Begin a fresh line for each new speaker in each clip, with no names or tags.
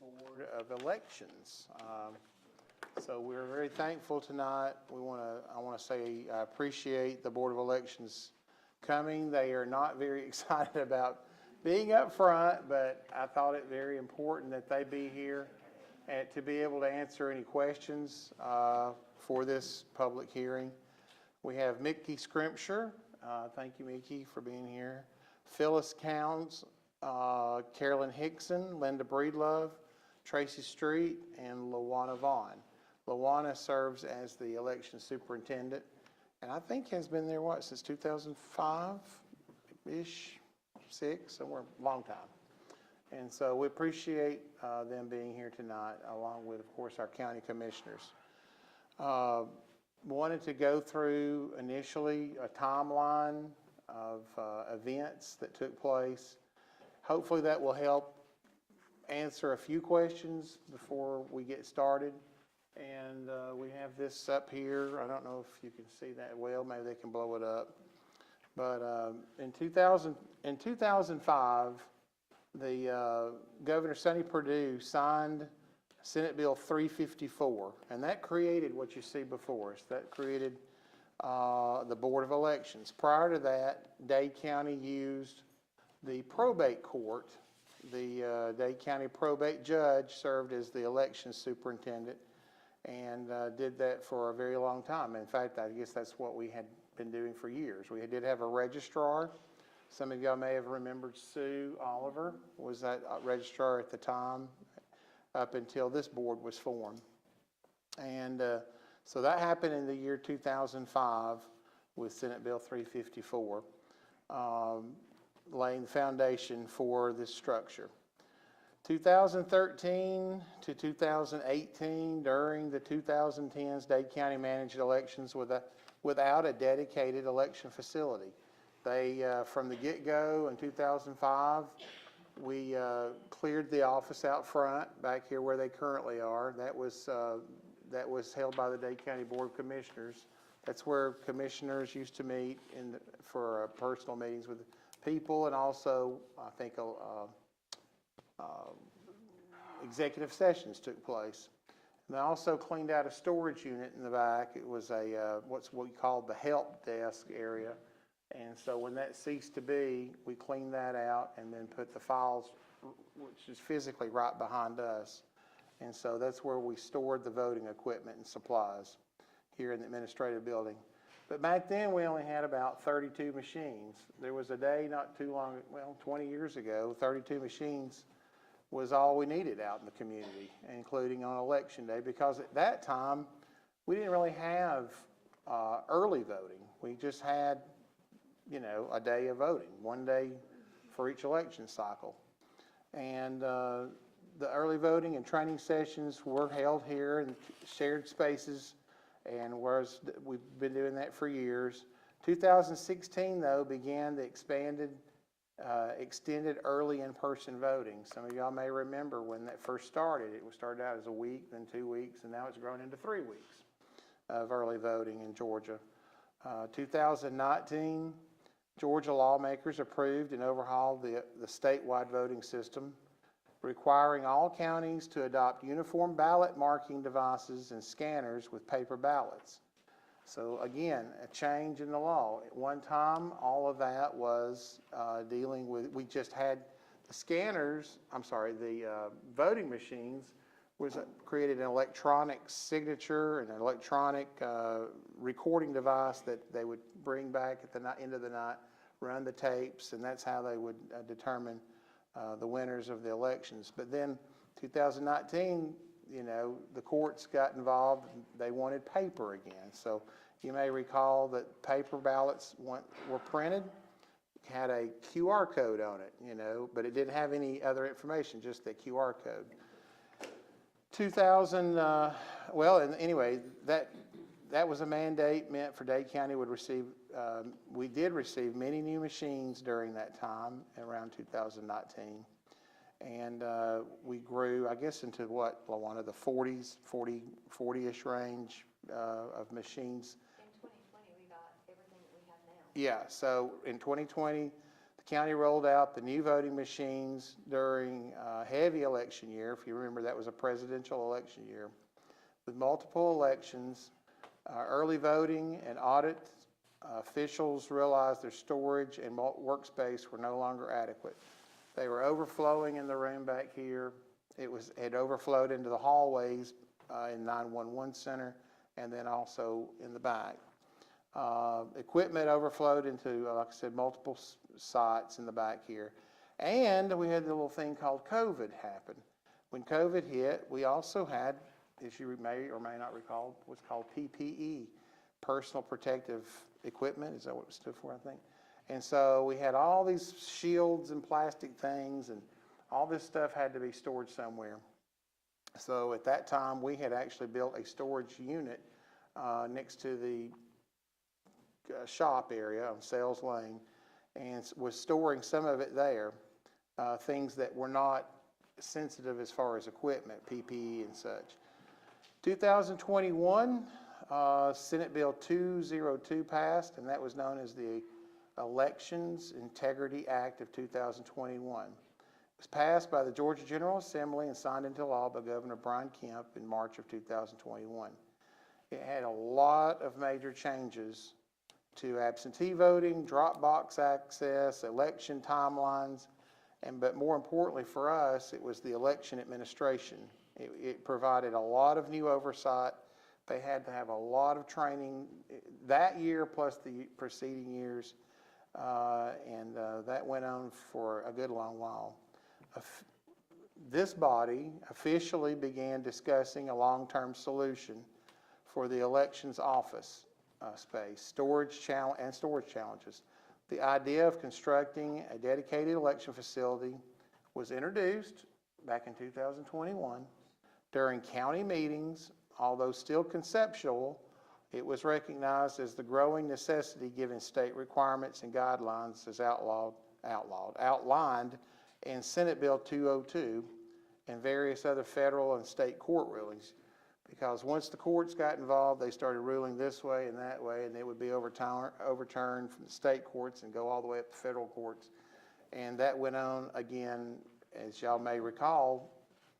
Board of Elections. So we're very thankful tonight. I want to say I appreciate the Board of Elections coming. They are not very excited about being up front, but I thought it very important that they be here and to be able to answer any questions for this public hearing. We have Mickey Scrimpture. Thank you, Mickey, for being here. Phyllis Counts, Carolyn Hickson, Linda Breedlove, Tracy Street, and LaWanna Vaughn. LaWanna serves as the election superintendent, and I think has been there, since 2005-ish, 6, somewhere, long time. And so we appreciate them being here tonight, along with, of course, our county commissioners. Wanted to go through initially a timeline of events that took place. Hopefully that will help answer a few questions before we get started. And we have this up here. I don't know if you can see that well. Maybe they can blow it up. But in 2005, the Governor Sonny Perdue signed Senate Bill 354, and that created what you see before us. That created the Board of Elections. Prior to that, Dade County used the probate court. The Dade County probate judge served as the election superintendent and did that for a very long time. In fact, I guess that's what we had been doing for years. We did have a registrar. Some of y'all may have remembered Sue Oliver was that registrar at the time up until this board was formed. And so that happened in the year 2005 with Senate Bill 354, laying the foundation for this structure. 2013 to 2018, during the 2010s, Dade County managed elections without a dedicated election facility. They, from the get-go in 2005, we cleared the office out front, back here where they currently are. That was held by the Dade County Board of Commissioners. That's where commissioners used to meet for personal meetings with people, and also I think executive sessions took place. And they also cleaned out a storage unit in the back. It was what's what we called the help desk area. And so when that ceased to be, we cleaned that out and then put the files, which is physically right behind us. And so that's where we stored the voting equipment and supplies here in the administrative building. But back then we only had about 32 machines. There was a day not too long, 20 years ago, 32 machines was all we needed out in the community, including on election day, because at that time we didn't really have early voting. We just had, a day of voting, one day for each election cycle. And the early voting and training sessions were held here in shared spaces, and we've been doing that for years. 2016, though, began the extended early in-person voting. Some of y'all may remember when that first started. It started out as a week, then 2 weeks, and now it's grown into 3 weeks of early voting in Georgia. 2019, Georgia lawmakers approved and overhauled the statewide voting system, requiring all counties to adopt uniform ballot marking devices and scanners with paper ballots. So again, a change in the law. At one time, all of that was dealing with, we just had the scanners, the voting machines created an electronic signature and an electronic recording device that they would bring back at the end of the night, run the tapes, and that's how they would determine the winners of the elections. But then 2019, the courts got involved. They wanted paper again. So you may recall that paper ballots were printed, had a QR code on it, but it didn't have any other information, just the QR code. 2000, and anyway, that was a mandate meant for Dade County would receive, we did receive many new machines during that time, around 2019. And we grew, I guess, into what, LaWanna, the 40-ish range of machines.
In 2020, we got everything that we have now.
Yeah, so in 2020, the county rolled out the new voting machines during a heavy election year. If you remember, that was a presidential election year with multiple elections, early voting and audit. Officials realized their storage and workspace were no longer adequate. They were overflowing in the room back here. It had overflowed into the hallways in 911 center and then also in the back. Equipment overflowed into, like I said, multiple sites in the back here. And we had the little thing called COVID happen. When COVID hit, we also had, as you may or may not recall, what's called PPE, personal protective equipment. Is that what it stood for, I think? And so we had all these shields and plastic things, and all this stuff had to be stored somewhere. So at that time, we had actually built a storage unit next to the shop area on Sales Lane, and was storing some of it there, things that were not sensitive as far as equipment, PPE and such. 2021, Senate Bill 202 passed, and that was known as the Elections Integrity Act of 2021. It was passed by the Georgia General Assembly and signed into law by Governor Brian Kemp in March of 2021. It had a lot of major changes to absentee voting, drop box access, election timelines, but more importantly for us, it was the election administration. It provided a lot of new oversight. They had to have a lot of training that year plus the preceding years, and that went on for a good long while. This body officially began discussing a long-term solution for the elections office space, storage challenges. The idea of constructing a dedicated election facility was introduced back in 2021 during county meetings. Although still conceptual, it was recognized as the growing necessity given state requirements and guidelines as outlined in Senate Bill 202 and various other federal and state court rulings. Because once the courts got involved, they started ruling this way, and it would be overturned from the state courts and go all the way up to federal courts. And that went on again, as y'all may recall.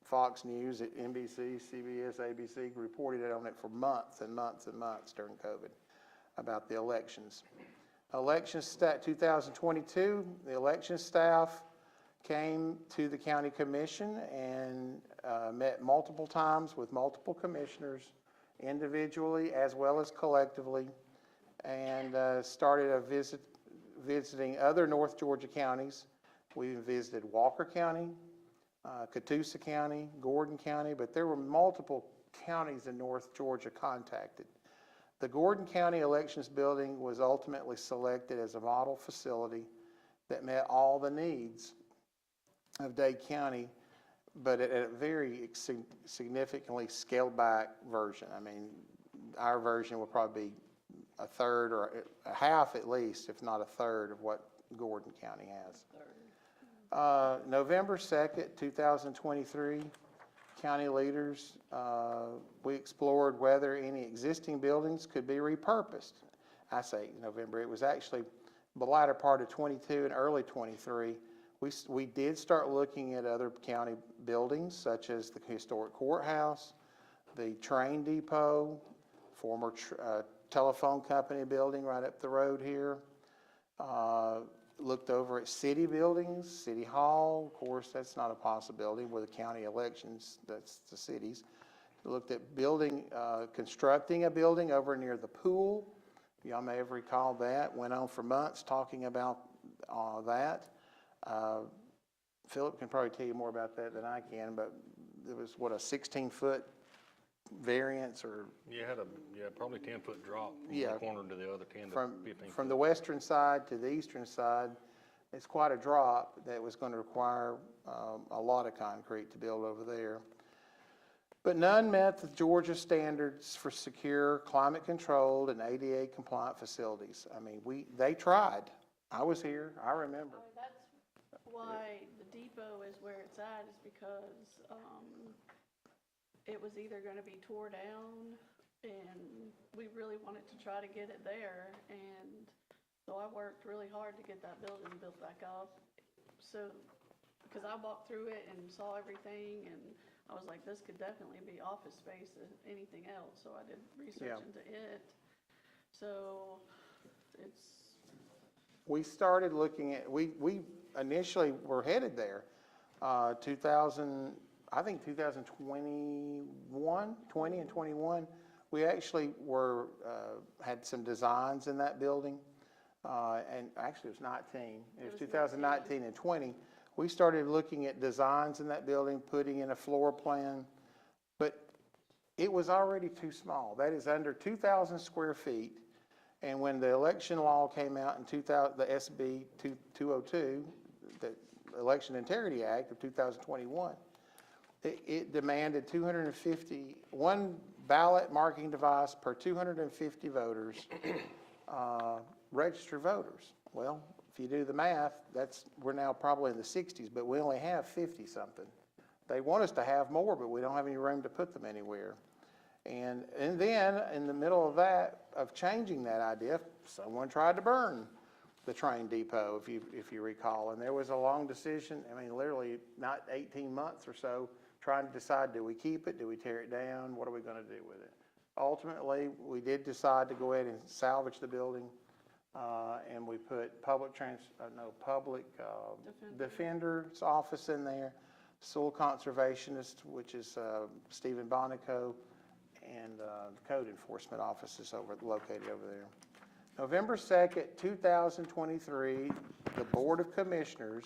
Fox News, NBC, CBS, ABC reported on it for months and months and months during COVID about the elections. 2022, the election staff came to the county commission and met multiple times with multiple commissioners, individually as well as collectively, and started visiting other North Georgia counties. We visited Walker County, Catoosa County, Gordon County, but there were multiple counties in North Georgia contacted. The Gordon County Elections Building was ultimately selected as a model facility that met all the needs of Dade County, but at a very significantly scaled back version. I mean, our version will probably be a third or a half at least, if not a third of what Gordon County has. November 2nd, 2023, county leaders, we explored whether any existing buildings could be repurposed. I say November, it was actually the latter part of 22 and early 23. We did start looking at other county buildings such as the historic courthouse, the train depot, former telephone company building right up the road here. Looked over at city buildings, City Hall. Of course, that's not a possibility with the county elections, that's the cities. Looked at constructing a building over near the pool. Y'all may have recalled that. Went on for months talking about that. Philip can probably tell you more about that than I can, but it was what, a 16-foot variance or?
You had probably 10-foot drop from the corner to the other 10 to 15
From the western side to the eastern side. It's quite a drop that was going to require a lot of concrete to build over there. But none met the Georgia standards for secure, climate-controlled, and ADA compliant facilities. I mean, they tried. I was here. I remember.
That's why the depot is where it's at, is because it was either going to be tore down, and we really wanted to try to get it there. And So I worked really hard to get that building built back up. So, because I walked through it and saw everything, and I was like, this could definitely be office space if anything else. So I did research
Yeah.
into it. So it's,
We started looking at, we initially were headed there. 2000, I think 2021, 20 and 21, we actually were, had some designs in that building. And actually it was 19, it was 2019 and 20. We started looking at designs in that building, putting in a floor plan, but it was already too small. That is under 2,000 square feet. And when the election law came out in 2000, the SB 202, the Election Integrity Act of 2021, it demanded 1 ballot marking device per 250 voters, registered voters. Well, if you do the math, we're now probably in the 60s, but we only have 50 something. They want us to have more, but we don't have any room to put them anywhere. And then in the middle of that, of changing that idea, someone tried to burn the train depot, if you recall. And there was a long decision, I mean, literally not 18 months or so, trying to decide, do we keep it? Do we tear it down? What are we going to do with it? Ultimately, we did decide to go ahead and salvage the building. And we put public defender's office in there, soil conservationist, which is Stephen Bonico, and the code enforcement offices located over there. November 2nd, 2023, the Board of Commissioners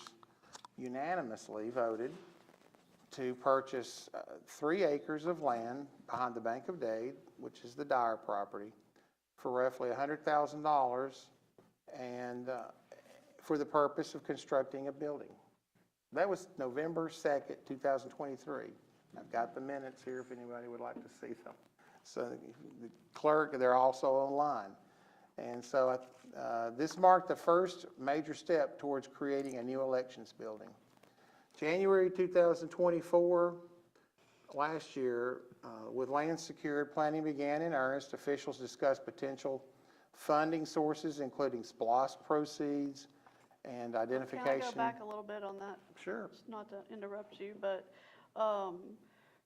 unanimously voted to purchase 3 acres of land behind the Bank of Dade, which is the Dyer property, for roughly $100,000, and for the purpose of constructing a building. That was November 2nd, 2023. I've got the minutes here if anybody would like to see them. So the clerk, they're also online. And so this marked the first major step towards creating a new elections building. January 2024, last year, with land secured, planning began in earnest. Officials discussed potential funding sources, including SPLOST proceeds and identification.
can I go back a little bit on that?
Sure.
Not to interrupt you, but,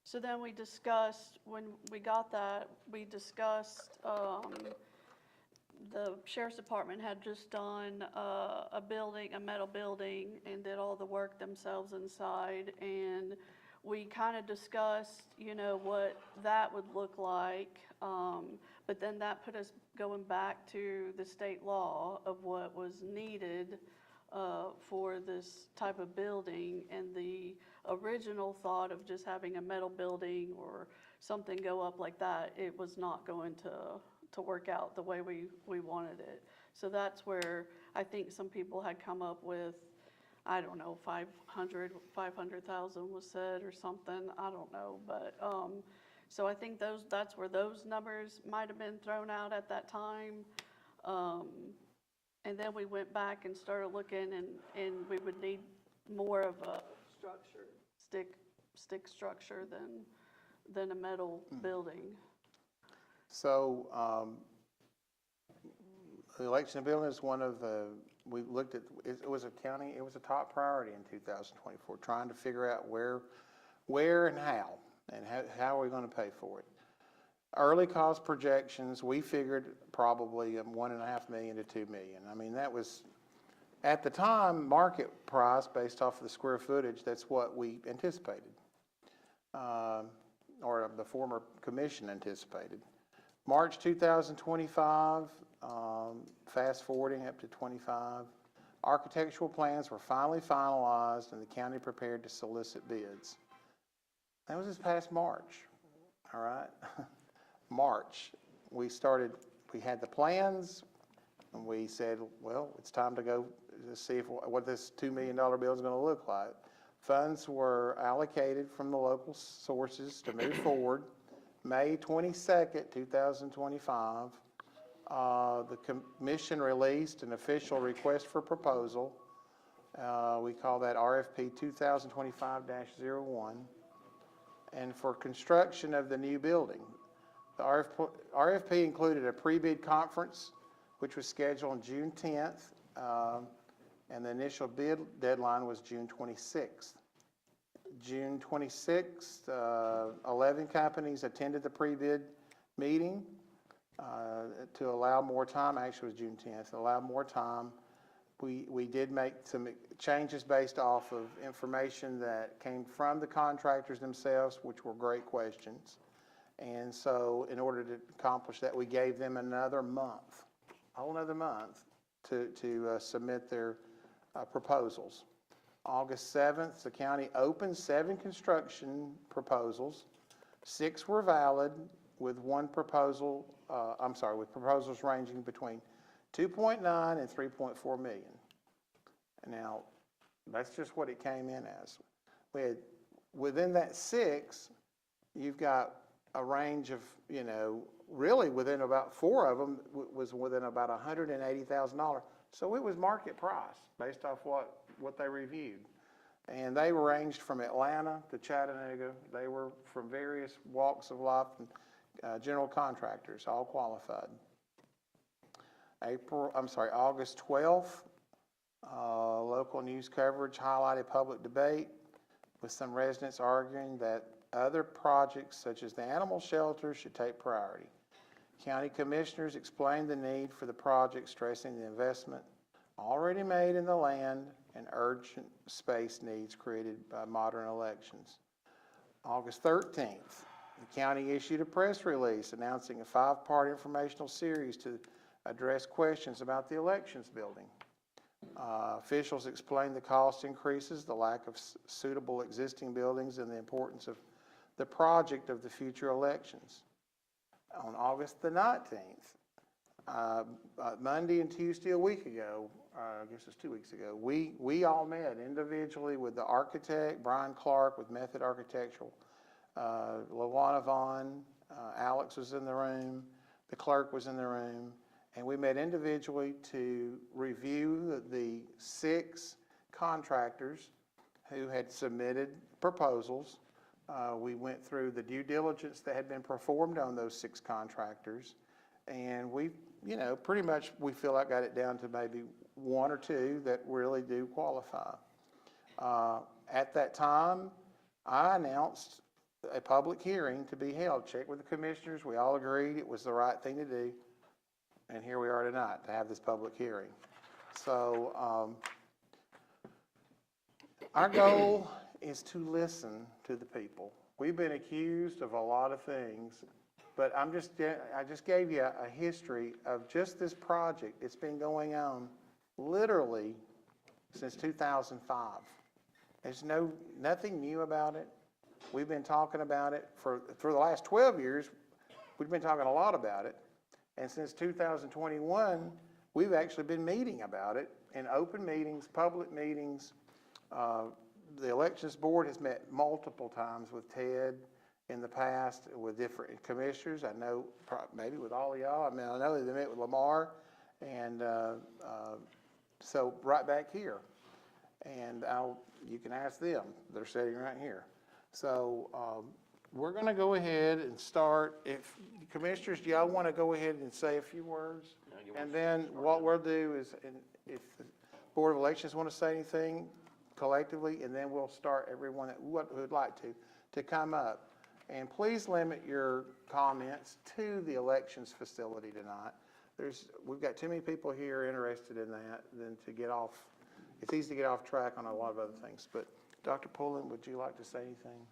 so then we discussed, when we got that, we discussed, the sheriff's department had just done a metal building, and did all the work themselves inside, and we kind of discussed, what that would look like, but then that put us going back to the state law of what was needed for this type of building, and the original thought of just having a metal building or something go up like that, it was not going to work out the way we wanted it. So that's where I think some people had come up with, I don't know, 500,000 was said or something, I don't know, but so I think that's where those numbers might have been thrown out at that time. And then we went back and started looking, and we would need more of a structure, stick structure than a metal building.
So the election building is one of the, we looked at, it was a top priority in 2024, trying to figure out where and how are we going to pay for it. Early cost projections, we figured probably $1.5 million to $2 million. I mean, that was, at the time, market price based off of the square footage, that's what we anticipated, or the former commission anticipated. March 2025, fast forwarding up to 25, architectural plans were finally finalized and the county prepared to solicit bids. That was this past March, all right? March, we had the plans, and we said, well, it's time to go to see what this $2 million bill is going to look like. Funds were allocated from the local sources to move forward. May 22nd, 2025, the commission released an official request for proposal. We call that RFP 2025-01. And for construction of the new building. The RFP included a pre-bid conference which was scheduled on June 10th, and the initial bid deadline was June 26th. June 26th, 11 companies attended the pre-bid meeting to allow more time. Actually, it was June 10th, allow more time. We did make some changes based off of information that came from the contractors themselves, which were great questions. And so in order to accomplish that, we gave them another month, a whole another month to submit their proposals. August 7th, the county opened 7 construction proposals. 6 were valid with one proposal, with proposals ranging between 2.9 and 3.4 million. Now, that's just what it came in as. We had, within that 6, you've got a range of, really within about 4 of them was within about $180,000. So it was market price based off what they reviewed. And they ranged from Atlanta to Chattanooga. They were from various walks of life and general contractors, all qualified. August 12th, local news coverage highlighted public debate with some residents arguing that other projects such as the animal shelter should take priority. County commissioners explained the need for the project, stressing the investment already made in the land and urgent space needs created by modern elections. August 13th, the county issued a press release announcing a 5-part informational series to address questions about the elections building. Officials explained the cost increases, the lack of suitable existing buildings, and the importance of the project of the future elections. On August the 19th, Monday and Tuesday a week ago, I guess it's 2 weeks ago, we all met individually with the architect, Brian Clark with Method Architectural, LaWanna Vaughn, Alex was in the room, the clerk was in the room, and we met individually to review the 6 contractors who had submitted proposals. We went through the due diligence that had been performed on those 6 contractors, and we, pretty much we feel like got it down to maybe 1 or 2 that really do qualify. At that time, I announced a public hearing to be held. Checked with the commissioners. We all agreed it was the right thing to do. And here we are tonight to have this public hearing. So our goal is to listen to the people. We've been accused of a lot of things, but I just gave you a history of just this project. It's been going on literally since 2005. There's nothing new about it. We've been talking about it for the last 12 years. We've been talking a lot about it. And since 2021, we've actually been meeting about it in open meetings, public meetings. The elections board has met multiple times with Ted in the past with different commissioners. I know maybe with all of y'all. I mean, I know they met with Lamar, and so right back here. And you can ask them. They're sitting right here. So we're going to go ahead and start. If commissioners, do y'all want to go ahead and say a few words? And then what we'll do is, if the Board of Elections want to say anything collectively, and then we'll start everyone that would like to come up. And please limit your comments to the elections facility tonight. We've got too many people here interested in that than to get off. It's easy to get off track on a lot of other things. But Dr. Pullen, would you like to say anything?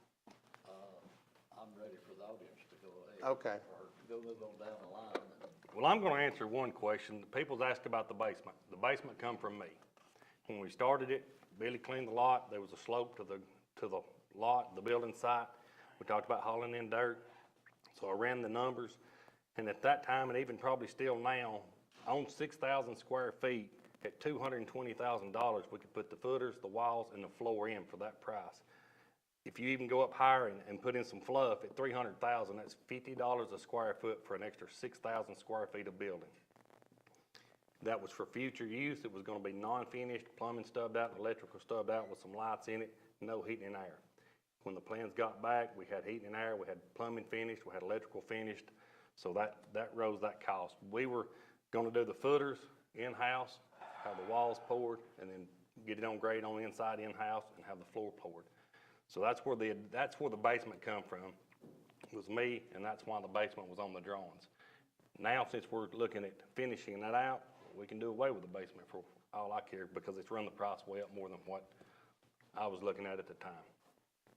I'm ready for the audience to go ahead.
Okay.
Or go a little down the line.
Well, I'm going to answer one question. People's asked about the basement. The basement come from me. When we started it, Billy cleaned the lot. There was a slope to the lot, the building site. We talked about hauling in dirt. So I ran the numbers. And at that time, and even probably still now, on 6,000 square feet at $220,000, we could put the footers, the walls, and the floor in for that price. If you even go up higher and put in some fluff at $300,000, that's $50 a square foot for an extra 6,000 square feet of building. That was for future use. It was going to be non-finished, plumbing stubbed out, electrical stubbed out with some lights in it, no heating and air. When the plans got back, we had heating and air, we had plumbing finished, we had electrical finished, so that rose that cost. We were Gonna do the footers in-house, have the walls poured, and then get it on grade on the inside in-house and have the floor poured. So that's where the basement come from, was me, and that's why the basement was on the drawings. Now, since we're looking at finishing that out, we can do away with the basement for all I care, because it's run the price way up more than what I was looking at the time.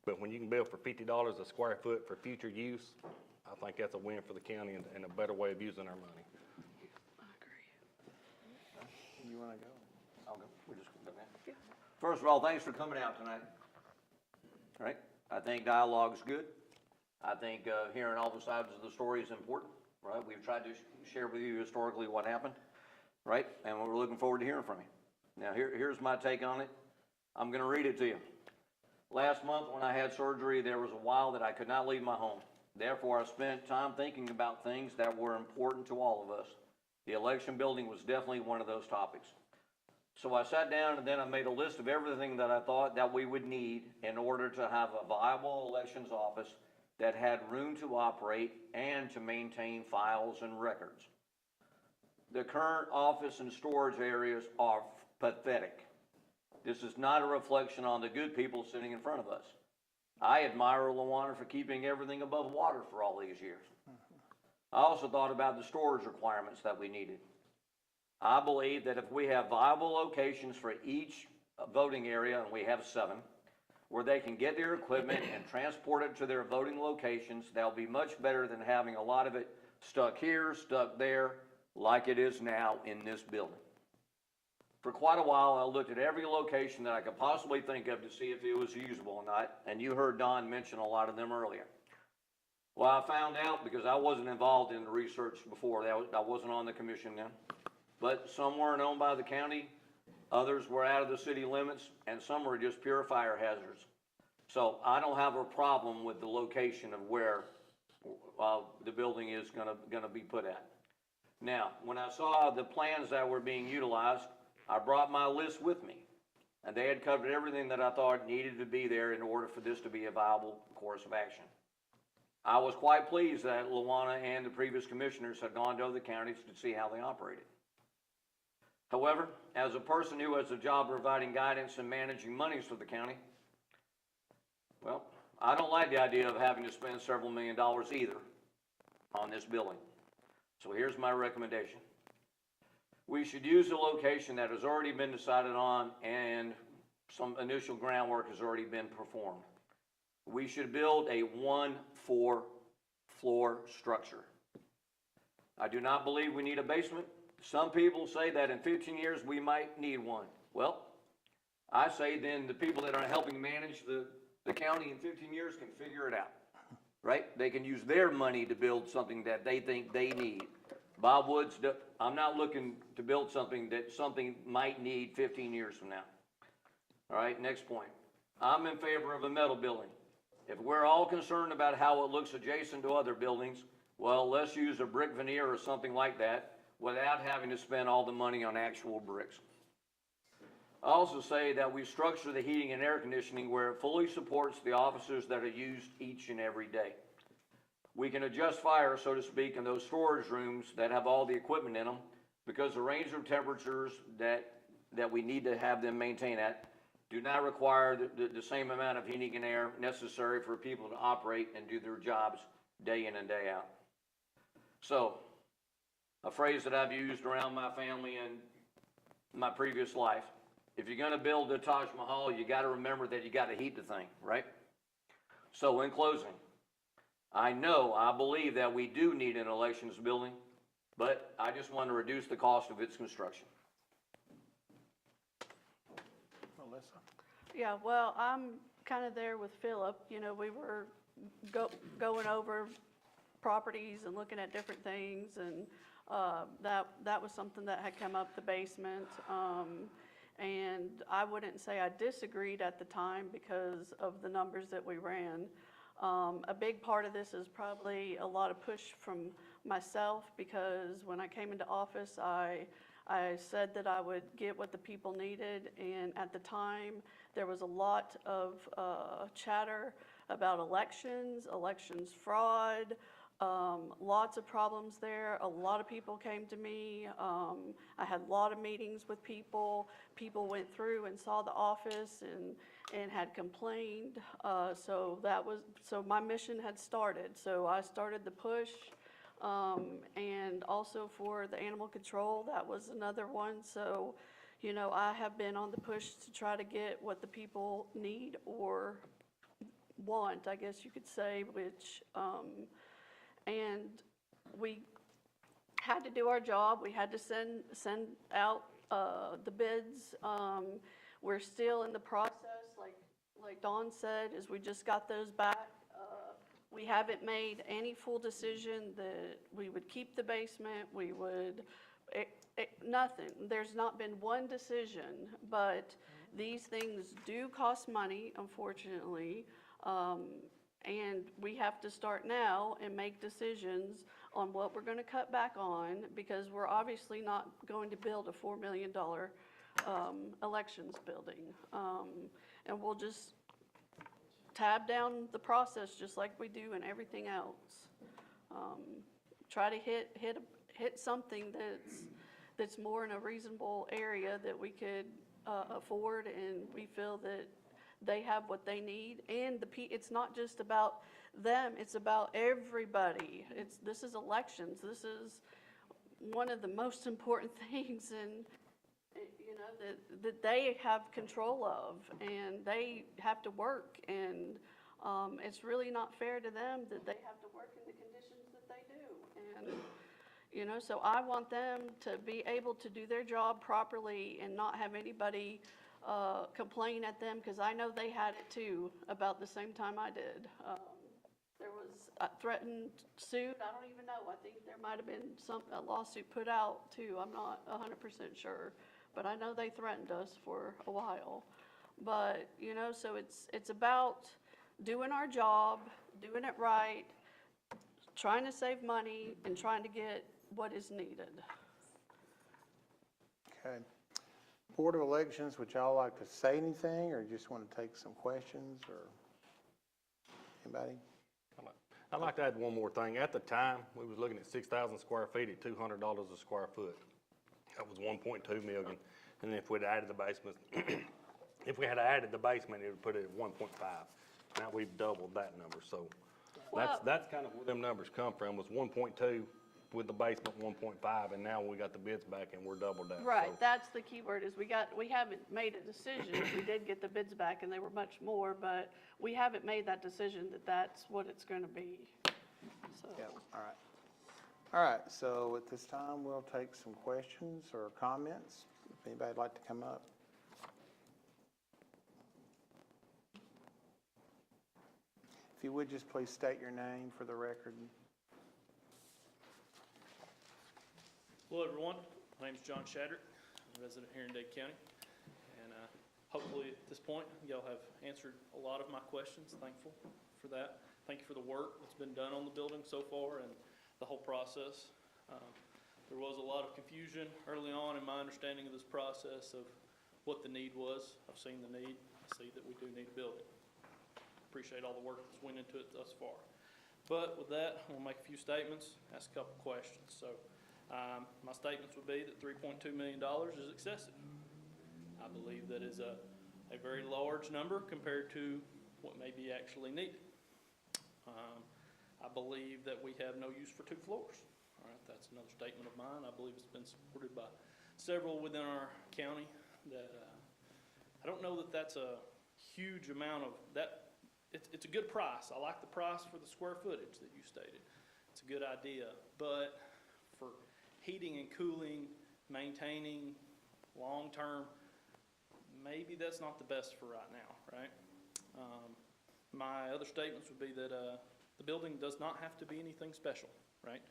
But when you can build for $50 a square foot for future use, I think that's a win for the county and a better way of using our money.
I agree.
You wanna go?
I'll go. We're just gonna go now. First of all, thanks for coming out tonight. All right? I think dialogue's good. I think hearing all the sides of the story is important, right? We've tried to share with you historically what happened, right? And we're looking forward to hearing from you. Now, here's my take on it. I'm gonna read it to you. Last month when I had surgery, there was a while that I could not leave my home. Therefore, I spent time thinking about things that were important to all of us. The election building was definitely one of those topics. So I sat down and then I made a list of everything that I thought that we would need in order to have a viable elections office that had room to operate and to maintain files and records. The current office and storage areas are pathetic. This is not a reflection on the good people sitting in front of us. I admire Luana for keeping everything above water for all these years. I also thought about the storage requirements that we needed. I believe that if we have viable locations for each voting area, and we have 7, where they can get their equipment and transport it to their voting locations, that'll be much better than having a lot of it stuck here, stuck there, like it is now in this building. For quite a while, I looked at every location that I could possibly think of to see if it was usable or not, and you heard Don mention a lot of them earlier. Well, I found out, because I wasn't involved in the research before, I wasn't on the commission then, but some weren't owned by the county, others were out of the city limits, and some were just pure fire hazards. So I don't have a problem with the location of where the building is gonna be put at. Now, when I saw the plans that were being utilized, I brought my list with me, and they had covered everything that I thought needed to be there in order for this to be a viable course of action. I was quite pleased that Luana and the previous commissioners had gone to other counties to see how they operated. However, as a person who has a job providing guidance and managing monies for the county, well, I don't like the idea of having to spend several $1 million either on this building. So here's my recommendation. We should use a location that has already been decided on and some initial groundwork has already been performed. We should build a 1-4 floor structure. I do not believe we need a basement. Some people say that in 15 years we might need one. Well, I say then the people that are helping manage the county in 15 years can figure it out, right? They can use their money to build something that they think they need. Bob Woods, I'm not looking to build something that something might need 15 years from now. All right, next point. I'm in favor of a metal building. If we're all concerned about how it looks adjacent to other buildings, well, let's use a brick veneer or something like that without having to spend all the money on actual bricks. I also say that we structure the heating and air conditioning where it fully supports the offices that are used each and every day. We can adjust fire, so to speak, in those storage rooms that have all the equipment in them, because the range of temperatures that we need to have them maintain at do not require the same amount of heating and air necessary for people to operate and do their jobs day in and day out. So, a phrase that I've used around my family and my previous life, if you're gonna build the Taj Mahal, you gotta remember that you gotta heat the thing, right? So in closing, I believe that we do need an elections building, but I just want to reduce the cost of its construction.
Melissa?
Yeah, well, I'm kind of there with Philip. You know, we were going over properties and looking at different things, and that was something that had come up, the basement. And I wouldn't say I disagreed at the time because of the numbers that we ran. A big part of this is probably a lot of push from myself, because when I came into office, I said that I would get what the people needed, and at the time, there was a lot of chatter about elections fraud, Lots of problems there. A lot of people came to me. I had a lot of meetings with people. People went through and saw the office and had complained. So my mission had started. So I started the push. And also for the animal control, that was another one. So, you know, I have been on the push to try to get what the people need or want, I guess you could say, which, and we had to do our job. We had to send out the bids. We're still in the process, like Dawn said, is we just got those back. We haven't made any full decision that we would keep the basement, we would, nothing. There's not been one decision, but these things do cost money, unfortunately. And we have to start now and make decisions on what we're gonna cut back on, because we're obviously not going to build a $4 million elections building. And we'll just tab down the process just like we do in everything else. Try to hit something that's more in a reasonable area that we could afford, and we feel that they have what they need. And it's not just about them, it's about everybody. This is elections. This is one of the most important things, and you know, that they have control of, and they have to work, and it's really not fair to them that they have to work in the conditions that they do. And you know, so I want them to be able to do their job properly and not have anybody complain at them, because I know they had it too about the same time I did. There was a threatened suit. I don't even know. I think there might have been a lawsuit put out too. I'm not 100% sure, but I know they threatened us for a while. But you know, so it's about doing our job, doing it right, trying to save money, and trying to get what is needed.
Okay. Board of Elections, would y'all like to say anything, or just want to take some questions, or anybody?
I'd like to add one more thing. At the time, we was looking at 6,000 square feet at $200 a square foot. That was 1.2 million. And if we'd added the basement, if we had added the basement, it would put it at 1.5. Now we've doubled that number. So that's kind of where them numbers come from, was 1.2 with the basement 1.5, and now we got the bids back and we're doubled that.
Right,
So,
that's the key word, is we haven't made a decision. We did get the bids back and they were much more, but we haven't made that decision that that's what it's gonna be, so.
Yeah, all right. All right, so at this time, we'll take some questions or comments. If anybody'd like to come up. If you would, just please state your name for the record.
Hello, everyone. My name is John Shadrick. I'm a resident here in Dade County. And hopefully at this point, y'all have answered a lot of my questions. Thankful for that. Thank you for the work that's been done on the building so far and the whole process. There was a lot of confusion early on in my understanding of this process of what the need was. I've seen the need. I see that we do need a building. Appreciate all the work that's went into it thus far. But with that, I'm gonna make a few statements, ask a couple questions. So. My statements would be that $3.2 million is excessive. I believe that is a very large number compared to what may be actually needed. I believe that we have no use for 2 floors. All right, that's another statement of mine. I believe it's been supported by several within our county. That I don't know that that's a huge amount of that. It's a good price. I like the price for the square footage that you stated. It's a good idea, but for heating and cooling, maintaining long-term, maybe that's not the best for right now, right? My other statements would be that the building does not have to be anything special, right?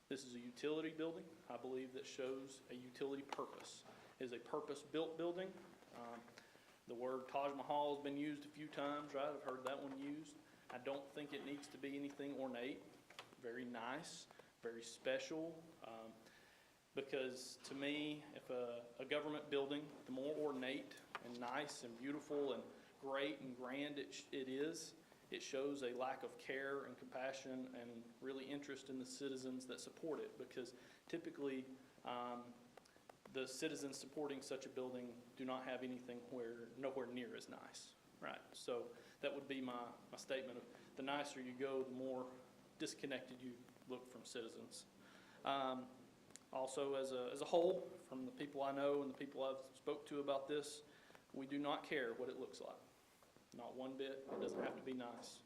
This is a utility building. I believe that shows a utility purpose. It is a purpose-built building. The word Taj Mahal has been used a few times, right? I've heard that one used. I don't think it needs to be anything ornate. Very nice, very special. Because to me, if a government building, the more ornate and nice and beautiful and great and grand it is, it shows a lack of care and compassion and really interest in the citizens that support it, because typically, the citizens supporting such a building do not have anything nowhere near as nice, right? So that would be my statement of, the nicer you go, the more disconnected you look from citizens. Also, as a whole, from the people I know and the people I've spoke to about this, we do not care what it looks like. Not one bit. It doesn't have to be nice,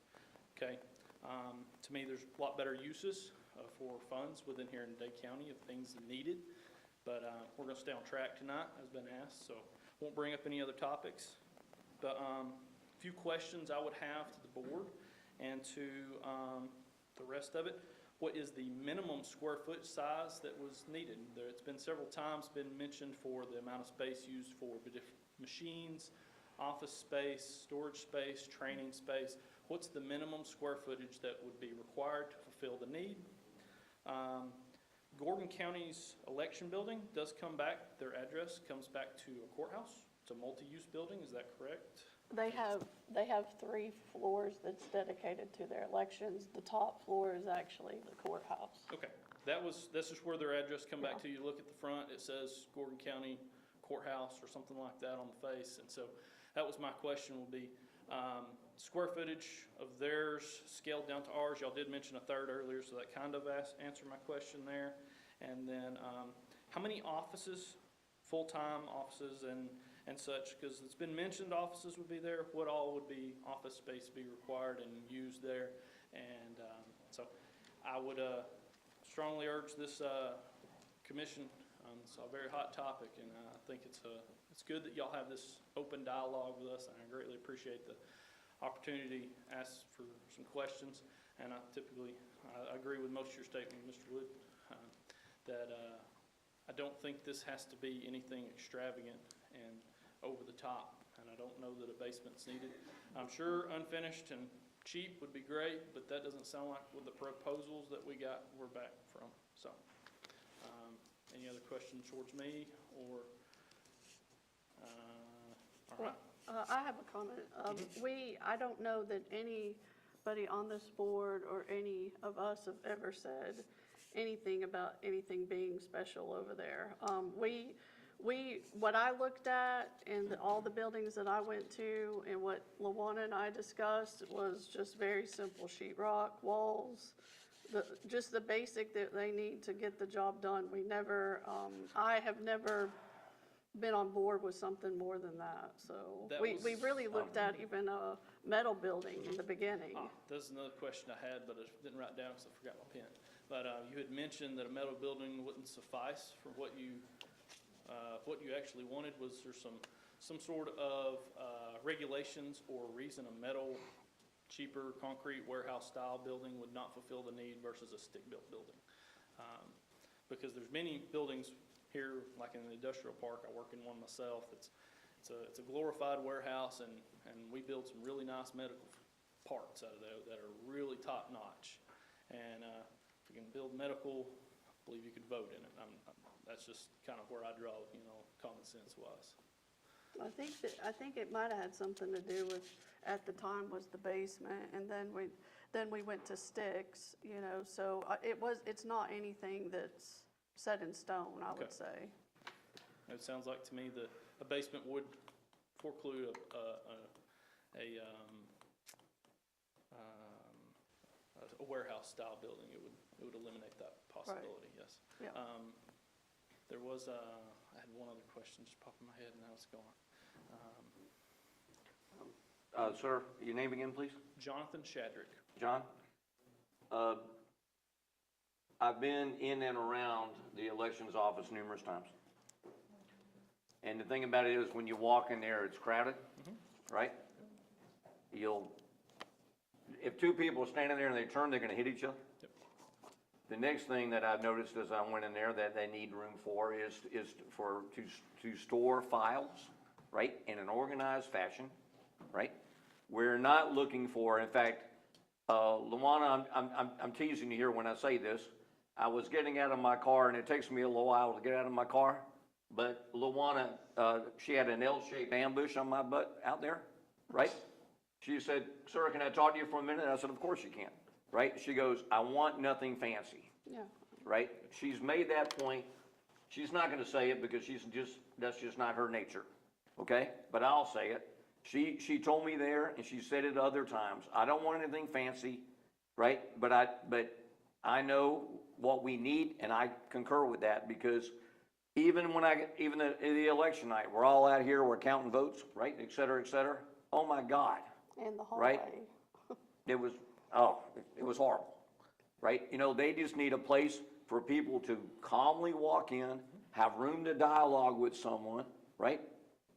okay? To me, there's a lot better uses for funds within here in Dade County of things needed. But we're going to stay on track tonight, as been asked, so won't bring up any other topics. But a few questions I would have to the board and to the rest of it. What is the minimum square foot size that was needed? It's been several times been mentioned for the amount of space used for different machines, office space, storage space, training space. What's the minimum square footage that would be required to fulfill the need? Gordon County's election building does come back, their address comes back to a courthouse. It's a multi-use building, is that correct?
They have 3 floors that's dedicated to their elections. The top floor is actually the courthouse.
Okay, that's just where their address come back to. You look at the front, it says Gordon County Courthouse or something like that on the face. And so that was my question, will be square footage of theirs scaled down to ours. Y'all did mention a third earlier, so that kind of answered my question there. And then how many offices, full-time offices and such, because it's been mentioned offices would be there. What all would be office space be required and used there? And so I would strongly urge this commission. It's a very hot topic, and I think it's good that y'all have this open dialogue with us, and I greatly appreciate the opportunity to ask for some questions. And I agree with most of your statement, Mr. Wood, that I don't think this has to be anything extravagant and over the top, and I don't know that a basement's needed. I'm sure unfinished and cheap would be great, but that doesn't sound like with the proposals that we're back from. So, any other questions towards me, or, all right.
I have a comment. I don't know that anybody on this board or any of us have ever said anything about anything being special over there. What I looked at and all the buildings that I went to and what LaWanna and I discussed was just very simple sheetrock walls, just the basic that they need to get the job done. I have never been on board with something more than that. So we really looked at even a metal building in the beginning.
That's another question I had, but I didn't write down because I forgot my pen. But you had mentioned that a metal building wouldn't suffice for what you actually wanted. Was there some sort of regulations or reason a metal, cheaper concrete warehouse style building would not fulfill the need versus a stick built building? Because there's many buildings here, like in the industrial park, I work in one myself. It's a glorified warehouse, and we build some really nice medical parts out of there that are really top notch. And if we can build medical, I believe you could vote in it. That's just kind of where I draw, common sense wise.
I think it might have had something to do with, at the time, was the basement, and then we went to sticks, so it's not anything that's set in stone, I would say.
It sounds like to me that a basement would foreclude a warehouse style building. It would eliminate that possibility. Right. Yes. Yeah. There was I had one other question just popped in my head, and now it's gone.
Sir, your name again, please?
Jonathan Shadrick.
John? I've been in and around the elections office numerous times. And the thing about it is, when you walk in there, it's crowded, right? If 2 people are standing there and they turn, they're gonna hit each other.
Yep.
The next thing that I've noticed as I went in there that they need room for is to store files, right, in an organized fashion, right? We're not looking for, in fact, LaWanna, I'm teasing you here when I say this. I was getting out of my car, and it takes me a little while to get out of my car, but LaWanna, she had an L-shaped ambush on my butt out there, right? She said, sir, can I talk to you for a minute? I said, of course you can, right? She goes, I want nothing fancy,
Yeah.
right? She's made that point. She's not gonna say it because that's just not her nature, okay? But I'll say it. She told me there, and she said it other times, I don't want anything fancy, right? But I know what we need, and I concur with that, because even the election night, we're all out here, we're counting votes, right, et cetera, oh my God,
And the
right?
hallway.
It was horrible, right? You know, they just need a place for people to calmly walk in, have room to dialogue with someone, right?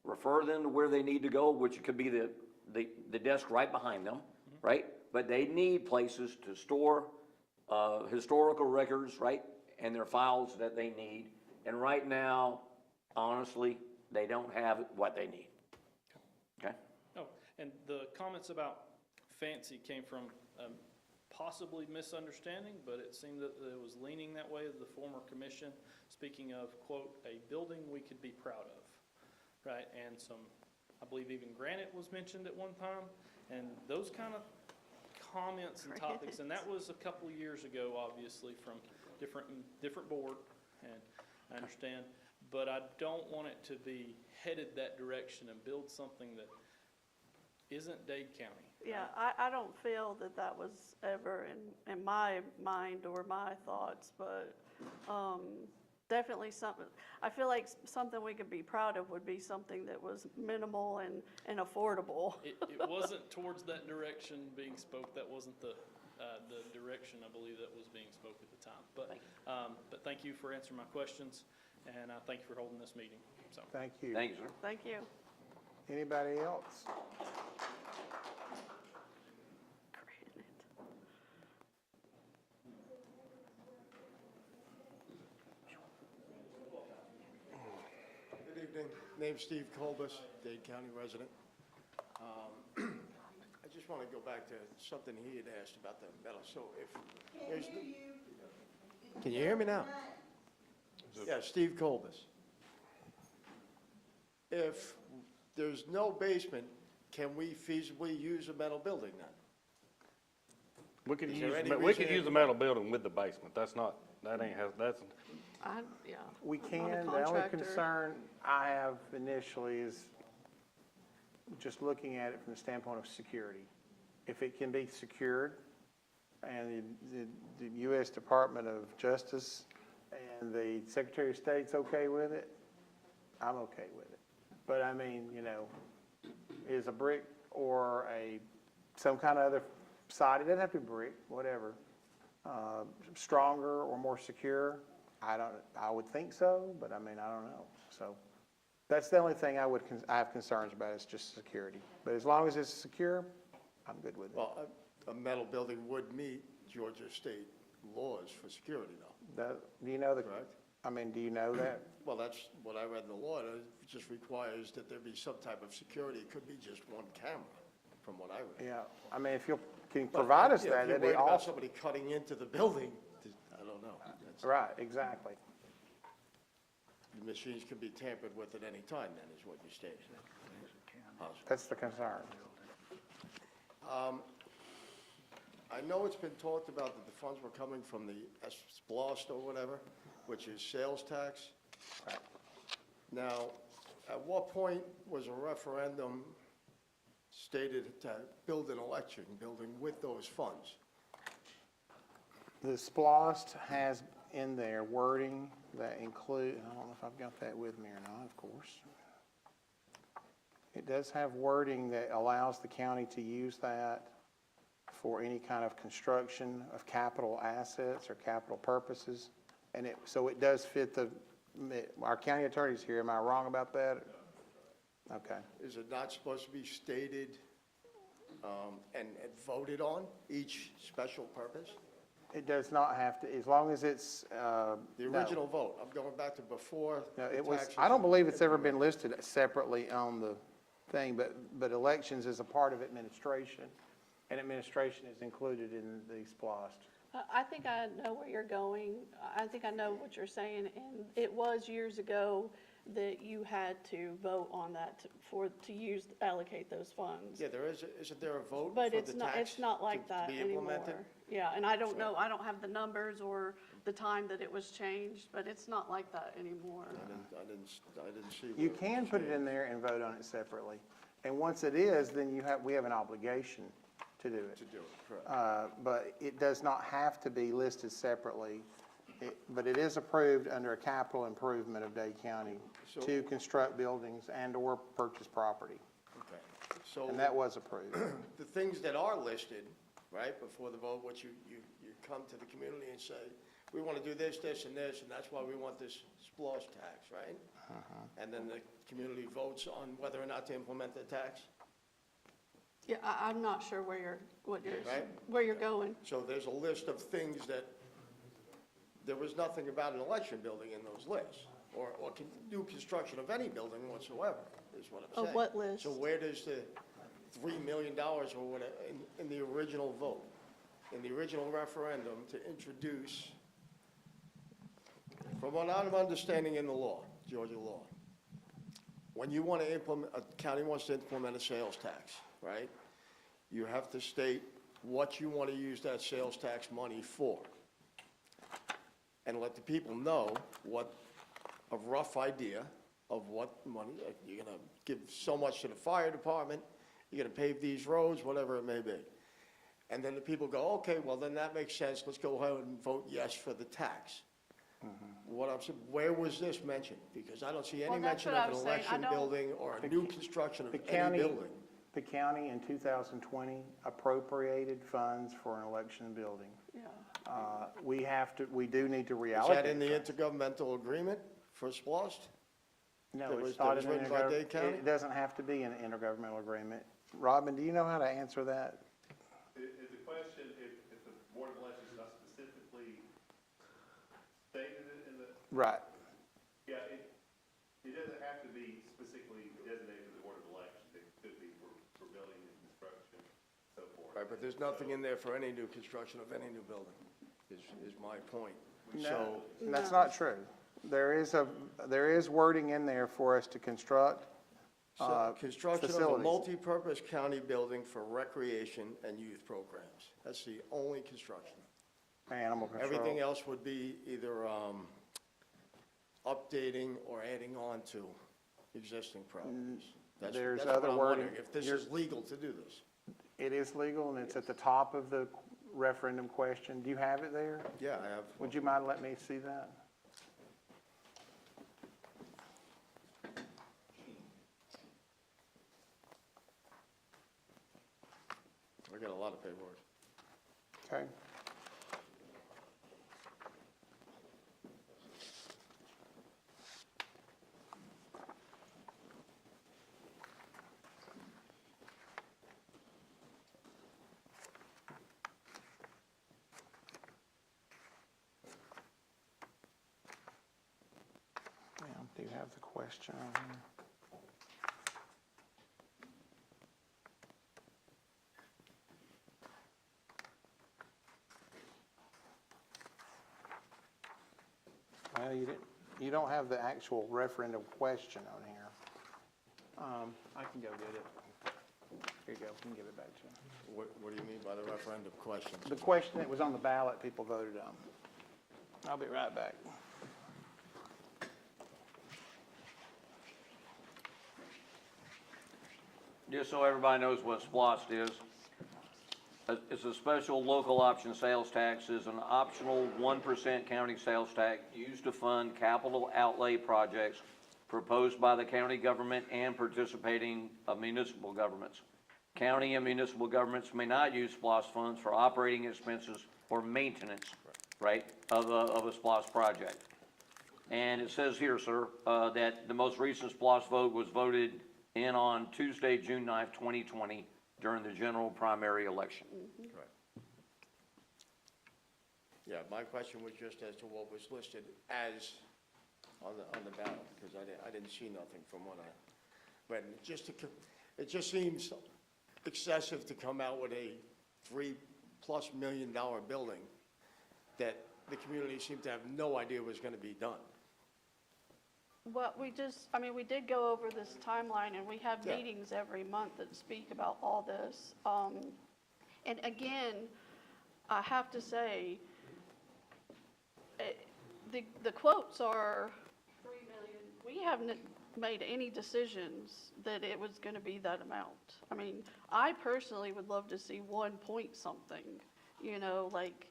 Refer them to where they need to go, which could be the desk right behind them, right? But they need places to store historical records, right? And their files that they need. And right now, honestly, they don't have what they need. Okay?
Oh, and the comments about fancy came from possibly misunderstanding, but it seemed that it was leaning that way, the former commission, speaking of, quote, a building we could be proud of, right? And I believe even granite was mentioned at one time, and those kind of comments and topics, and that was a couple of years ago, obviously, from different board, and I understand, but I don't want it to be headed that direction and build something that isn't Dade County.
Yeah, I don't feel that that was ever in my mind or my thoughts, but definitely something, I feel like something we could be proud of would be something that was minimal and affordable.
It wasn't towards that direction being spoke, that wasn't the direction I believe that was being spoke at the time. But thank you for answering my questions, and thank you for holding this meeting, so.
Thank you.
Thank you, sir.
Thank you.
Anybody else?
Good evening. Name's Steve Colbus, Dade County resident. I just want to go back to something he had asked about the metal. So if there's, can you hear me now? Yeah, Steve Colbus. If there's no basement, can we feasibly use a metal building then?
We could
Is there
use,
any
we
reason
could use
it-
a metal building with the basement. That's not, that ain't, that's,
Yeah.
We
Not a
can, the only
contractor.
concern I have initially is just looking at it from the standpoint of security. If it can be secured, and the U.S. Department of Justice and the Secretary of State's okay with it, I'm okay with it. But I mean, you know, is a brick or some kind of other side, it doesn't have to be brick, whatever, stronger or more secure? I would think so, but I mean, I don't know. So that's the only thing I have concerns about, is just security. But as long as it's secure, I'm good with it.
Well, a metal building would meet Georgia state laws for security though,
Do you know
correct?
I mean, do you know that?
Well, that's what I read in the law. It just requires that there be some type of security. It could be just one camera, from what I read.
Yeah, I mean, if you can provide us
Yeah,
that,
if you're
that'd be
worried about
awesome.
somebody cutting into the building, I don't know.
Right, exactly.
The machines can be tampered with at any time, then, is what you're stating. Possible.
That's the concern.
I know it's been talked about that the funds were coming from the SPLOST or whatever, which is sales tax.
Right.
Now, at what point was a referendum stated to build an election building with those funds?
The SPLOST has in there wording that include, I don't know if I've got that with me or not, of course. It does have wording that allows the county to use that for any kind of construction of capital assets or capital purposes. And so it does fit our county attorney's here, am I wrong about that? Okay.
Is it not supposed to be stated and voted on, each special purpose?
It does not have to, as long as it's,
The original vote, I'm going back to before
No,
the
it was,
taxes
I don't believe it's ever
implemented.
been listed separately on the thing, but elections is a part of administration, and administration is included in the SPLOST.
I think I know where you're going. I think I know what you're saying, and it was years ago, that you had to vote on that to allocate those funds.
Yeah, there is, isn't there a vote for
But
the
it's not,
tax
it's not like
to
that
be
anymore.
implemented?
Yeah, and I don't know, I don't have the numbers or the time that it was changed, but it's not like that anymore.
I didn't see.
You
where
can
was
put it in
changed.
there and vote on it separately. And once it is, then we have an obligation to do it.
To do it, correct.
But it does not have to be listed separately. But it is approved under a capital improvement of Dade County to construct buildings and/or purchase property.
Okay. So
And that was approved.
the things that are listed, right, before the vote, what you come to the community and say, we want to do this, this, and this, and that's why we want this splosh tax, right? And then the community votes on whether or not to implement the tax?
Yeah, I'm not sure what
Right.
where you're going.
So there's a list of things that, there was nothing about an election building in those lists, or new construction of any building whatsoever, is what I'm saying.
Of what list?
So where does the $3 million or whatever, in the original vote, in the original referendum to introduce, from what I'm understanding in the law, Georgia law, when you want to implement, a county wants to implement a sales tax, right? You have to state what you want to use that sales tax money for. And let the people know a rough idea of what money, like you're gonna give so much to the fire department, you're gonna pave these roads, whatever it may be. And then the people go, okay, well, then that makes sense, let's go ahead and vote yes for the tax. What I'm saying, where was this mentioned? Because I don't see any
Well, that's
mention
what I
of an
was saying. I
election
don't-
building or a new construction of
The
any
county,
building.
the county in 2020 appropriated funds for an election building.
Yeah.
We do need to
Is
reallocate.
that in the intergovernmental agreement for SPLOST?
No,
that was-
it's not
that was
in the
written by Dade County?
It doesn't have to be an intergovernmental agreement. Robin, do you know how to answer that?
Is the question if the Board of Elections is not specifically stated in the,
Right.
yeah, it doesn't have to be specifically designated to the Board of Elections. It could be for building and construction, so forth.
Right, but there's nothing in there for any new construction of any new building, is my point. So,
No, that's not true. There is wording in there for us to construct
construction of a
facilities.
multi-purpose county building for recreation and youth programs. That's the only construction.
Animal control.
Everything else would be either updating or adding on to existing properties.
There's
That's what
other
I'm
wording.
wondering, if this is legal to do this.
It is legal, and it's at the top of the referendum question. Do you have it there?
Yeah, I have.
Would you mind letting me see that?
I got a lot of paperwork.
Okay. Yeah, do you have the question on here? Well, you don't have the actual referendum question on here. I can go get it. Here you go, I can give it back to you.
What do you mean by the referendum questions?
The question that was on the ballot, people voted on. I'll be right back.
Just so everybody knows what SPLOST is, it's a special local option sales tax, is an optional 1% county sales tax used to fund capital outlay projects proposed by the county government and participating municipal governments. County and municipal governments may not use SPLOST funds for operating expenses or maintenance, right, of a SPLOST project. And it says here, sir, that the most recent SPLOST vote was voted in on Tuesday, June 9th, 2020, during the general primary election.
Right. Yeah, my question was just as to what was listed as on the ballot, because I didn't see nothing from what I read. And it just seems excessive to come out with a $3+ million building that the community seemed to have no idea was gonna be done.
Well, I mean, we did go over this timeline, and we have
Yeah.
meetings every month that speak about all this. And again, I have to say, the quotes are 3 million. We haven't made any decisions that it was gonna be that amount. I mean, I personally would love to see 1 point something, you know, like,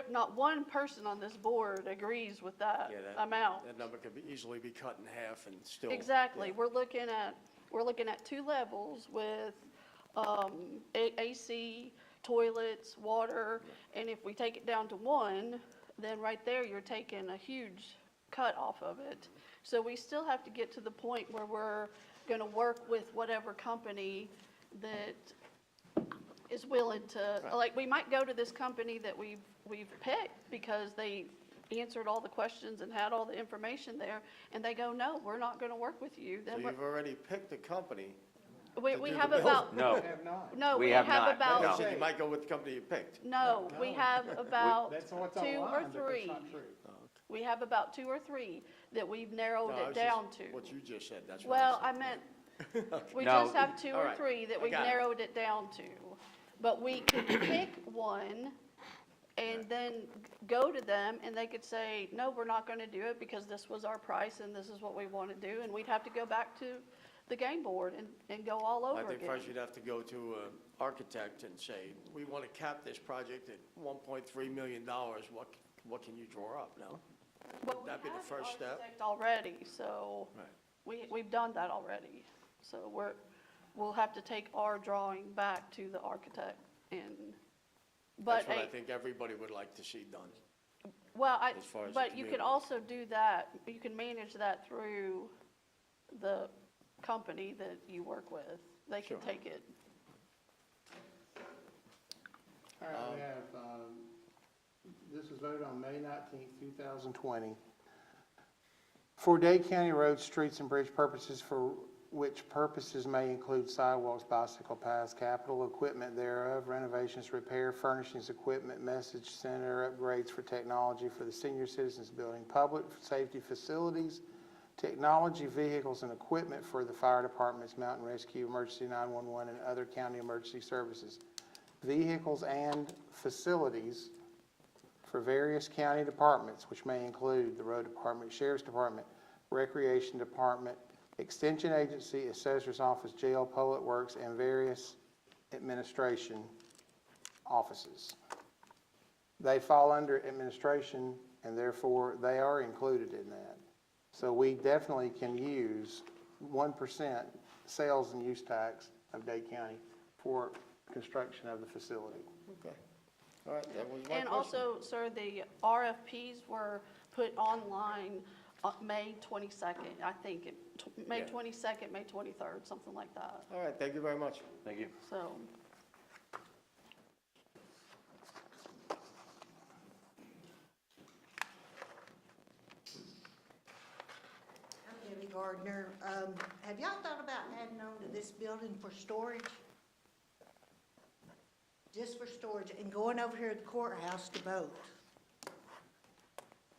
not one person on this board agrees with that
Yeah,
amount.
That number could easily be cut in half and still.
Exactly,
yeah.
we're looking at 2 levels with, AC, toilets, water, and if we take it down to 1, then right there, you're taking a huge cut off of it. So we still have to get to the point where we're gonna work with whatever company that is willing to, like, we might go to this company that we've picked because they answered all the questions and had all the information there, and they go, no, we're not gonna work with you.
So
Then
you've already picked a company.
we
do
have
the
about,
No,
no,
We
we
have
have
not.
about.
You said you might go with the company you picked.
No, we have about
That's what's
2 or
online, but that's
3.
not true.
We have about 2 or 3 that we've narrowed
No, I
it
was
down
just-
to.
What you just said, that's what
Well,
I
I meant, we
No.
just have 2
All
or
right,
3 that
I
we've
got it.
narrowed it down to. But we could pick one and then go to them, and they could say, no, we're not gonna do it because this was our price and this is what we wanna do, and we'd have to go back to the game board and go all
I
over
think
again.
first you'd have to go to an architect and say, we want to cap this project at $1.3 million. What can you draw up, no?
Well, we
That'd be the
have an
first step.
architect already, so
Right.
we've done that already. So we'll have to take our drawing back to the architect and, but,
That's what I think everybody would like to see done.
well,
as far as the
but you could
community.
also do that, you can manage that through the company that you work with. They can
Sure.
take it.
All right, we have, this was voted on May 19th, 2020. For Dade County roads, streets, and bridge purposes, for which purposes may include sidewalks, bicycle paths, capital equipment thereof, renovations, repair, furnishings, equipment, message center, upgrades for technology for the senior citizens building, public safety facilities, technology, vehicles, and equipment for the fire departments, mountain rescue, emergency 911, and other county emergency services. Vehicles and facilities for various county departments, which may include the road department, sheriff's department, recreation department, extension agency, assessor's office, jail, public works, and various administration offices. They fall under administration, and therefore they are included in that. So we definitely can use 1% sales and use tax of Dade County for construction of the facility.
Okay. All right, that was my
And
question.
also, sir, the RFPs were put online May 22nd, I think, May
Yeah.
22nd, May 23rd, something like that.
All right, thank you very much.
thank you.
So,
I'm Debbie Gardner. Have y'all thought about adding on to this building for storage? Just for storage and going over here to the courthouse to vote?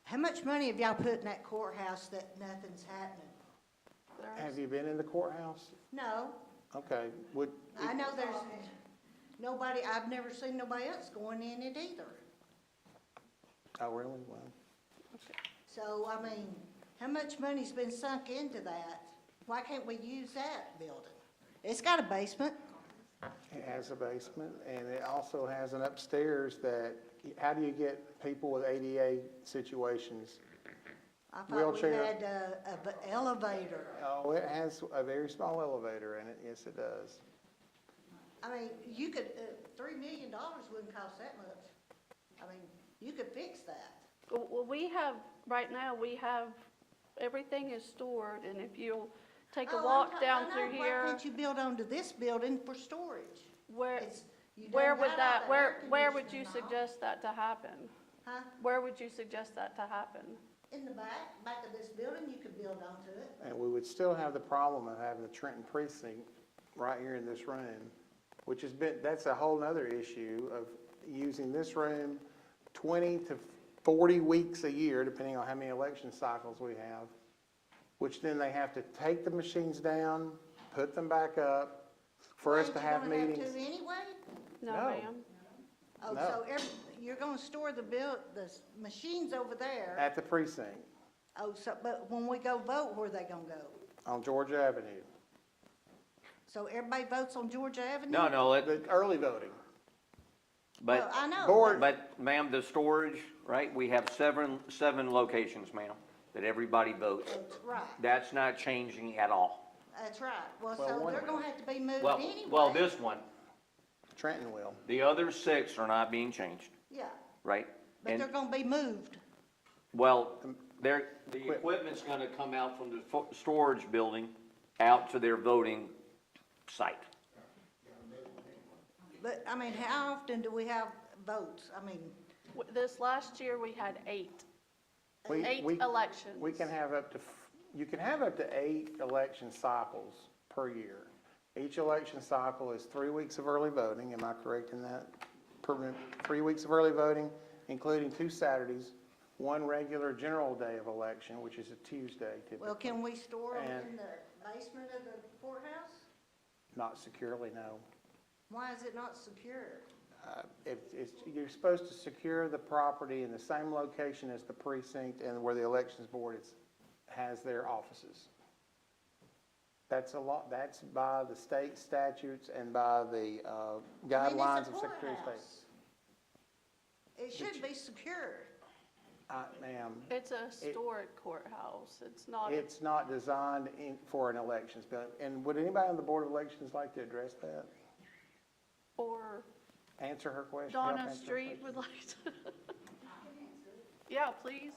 How much money have y'all put in that courthouse that nothing's happening?
Have you been in the courthouse?
No,
Okay, would,
I know there's nobody, I've never seen nobody else going in it either.
oh, really? Well,
So, I mean, how much money's been sunk into that? Why can't we use that building? It's got a basement.
it has a basement, and it also has an upstairs that, how do you get people with ADA situations?
I thought we
Wheelchair.
had a elevator.
Oh, it has a very small elevator in it, yes, it does.
I mean, you could, $3 million wouldn't cost that much. I mean, you could fix that.
well, we have, right now, we have, everything is stored, and if you'll take a
Oh,
walk down
I know.
through
Why
here,
can't you build onto this building for storage?
where,
It's- you
where
done
would
got
that,
all the air
where would you
conditioning off.
suggest that to happen?
Huh?
Where would you suggest that to happen?
In the back of this building, you could build onto it.
And we would still have the problem of having the Trenton precinct right here in this room, which has been, that's a whole nother issue of using this room 20 to 40 weeks a year, depending on how many election cycles we have, which then they have to take the machines down, put them back up, for us to have
Aren't you gonna
meetings.
have to anyway?
No,
No.
ma'am.
Oh,
No.
so you're gonna store the machines over there?
At the precinct,
Oh, so, but when we go vote, where are they gonna go?
on Georgia Avenue.
So everybody votes on Georgia Avenue?
No,
The early voting.
Well,
but,
I know.
Board-
but ma'am, the storage, right, we have seven locations, ma'am, that everybody votes.
That's right,
That's not changing at all.
that's right. Well,
Well,
so
one
they're
of
gonna have to be moved
Well,
anyway.
well, this one,
Trenton will.
the other 6 are not being changed,
Yeah,
right?
but
And,
they're gonna be moved.
well, the equipment's gonna come out from the storage building out to their voting site.
But, I mean, how often do we have votes? I mean,
This last year, we had 8
We-
8
we-
elections.
We can have up to, you can have up to 8 election cycles per year. Each election cycle is 3 weeks of early voting, am I correct in that? 3 weeks of early voting, including 2 Saturdays, 1 regular general day of election, which is a Tuesday typically.
well, can we store them
And-
in the basement of the courthouse?
Not securely, no.
Why is it not secure?
You're supposed to secure the property in the same location as the precinct and where the elections board has their offices. That's that's by the state statutes and by the guidelines of Secretary of State.
It should be secure.
Ma'am,
It's a historic courthouse. It's not,
it's not designed for an elections building. And would anybody on the Board of Elections like to address that?
or
Answer her question? Help
Donna
answer her
Street
question?
would like to. Yeah, please.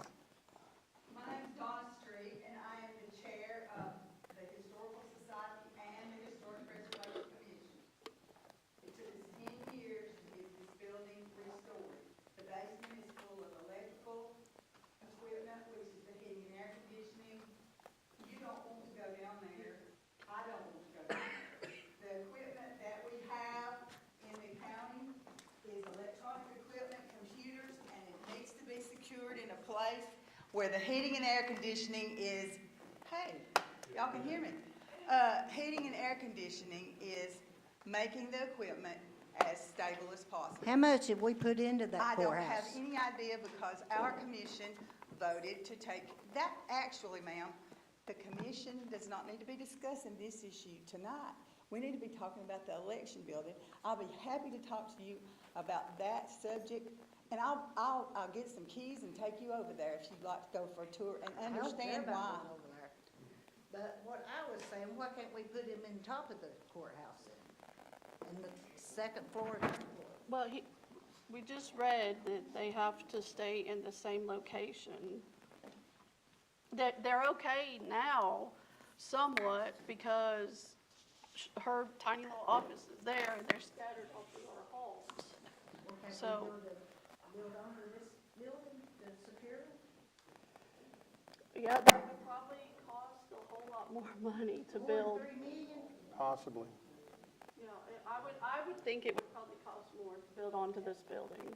My name's Donna Street, and I am the chair of the Historical Society and the Historic Preservation Commission. It took us 10 years to get this building restored. The basement is full of electrical equipment, which is the heating and air conditioning. You don't want to go down there. I don't want to go down there. The equipment that we have in the county is electronic equipment, computers, and it needs to be secured in a place where the heating and air conditioning is, hey, y'all can hear me. Heating and air conditioning is making the equipment as stable as possible.
How much have we put into that
I don't have
courthouse?
any idea because our commission voted to take, that actually, ma'am, the commission does not need to be discussing this issue tonight. We need to be talking about the election building. I'll be happy to talk to you about that subject, and I'll get some keys and take you over there if you'd like to go for a tour and
I don't care
understand
about
why.
going over there. But what I was saying, why can't we put him in top of the courthouse then? In the second floor and third floor?
Well, we just read that they have to stay in the same location. They're okay now somewhat because her tiny little office is there and they're scattered all through our halls.
Okay,
So-
build under this building, the security?
Yeah, that would probably cost a whole lot more money to build.
43 million?
Possibly.
Yeah, I would think it would probably cost more to build onto this building.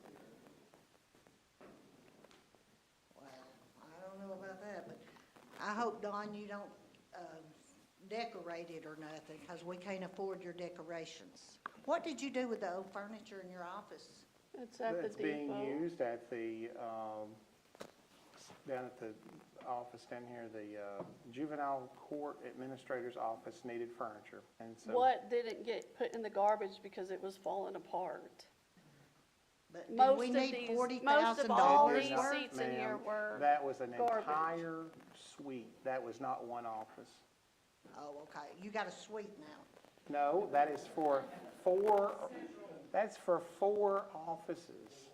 Well, I don't know about that, but I hope, Don, you don't, decorate it or nothing, because we can't afford your decorations. What did you do with the old furniture in your office?
It's at the
It's being
depot.
used at the, down at the office down here, the juvenile court administrator's office needed furniture, and so.
What didn't get put in the garbage because it was falling apart?
But did
Most
we
of
need
these,
$40,000
most of all
Did
these
not,
seats in here
ma'am.
were,
That was an
garbage.
entire suite, that was not one office.
Oh, okay, you got a suite now.
No, that is for that's for 4 offices.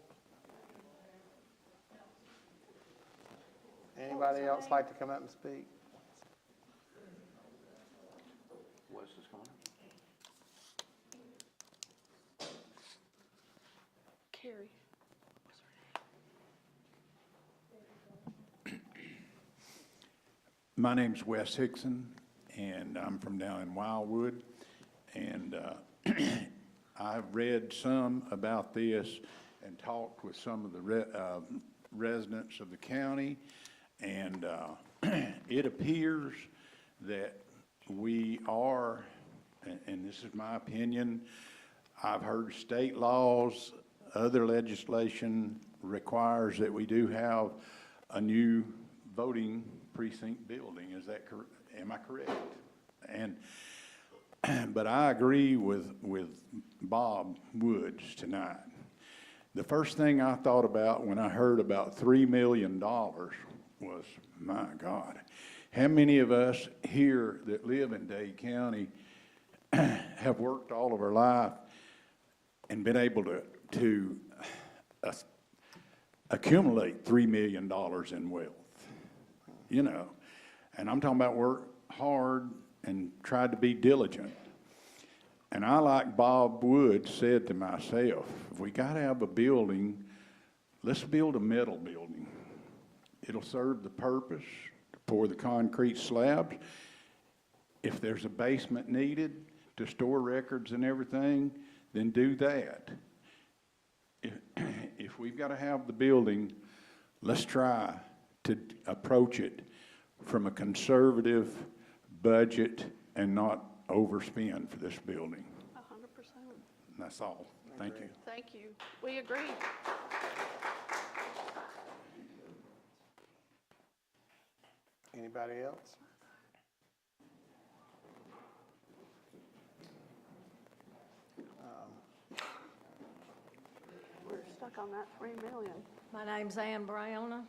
Anybody else like to come up and speak?
What's this going on?
Carrie.
My name's Wes Hickson, and I'm from down in Wildwood. And I've read some about this and talked with some of the residents of the county, and it appears that we are, and this is my opinion, I've heard state laws, other legislation requires that we do have a new voting precinct building. Is that correct? Am I correct? And, but I agree with Bob Woods tonight. The first thing I thought about when I heard about $3 million was, my God, how many of us here that live in Dade County have worked all of our life and been able to accumulate $3 million in wealth, you know? And I'm talking about work hard and tried to be diligent. And I, like Bob Wood, said to myself, if we gotta have a building, let's build a metal building. It'll serve the purpose to pour the concrete slabs. If there's a basement needed to store records and everything, then do that. If we've gotta have the building, let's try to approach it from a conservative budget and not overspend for this building.
100%.
That's all. Thank you.
Thank you. We agree.
Anybody else?
We're stuck on that 3 million.
My name's Ann Brown,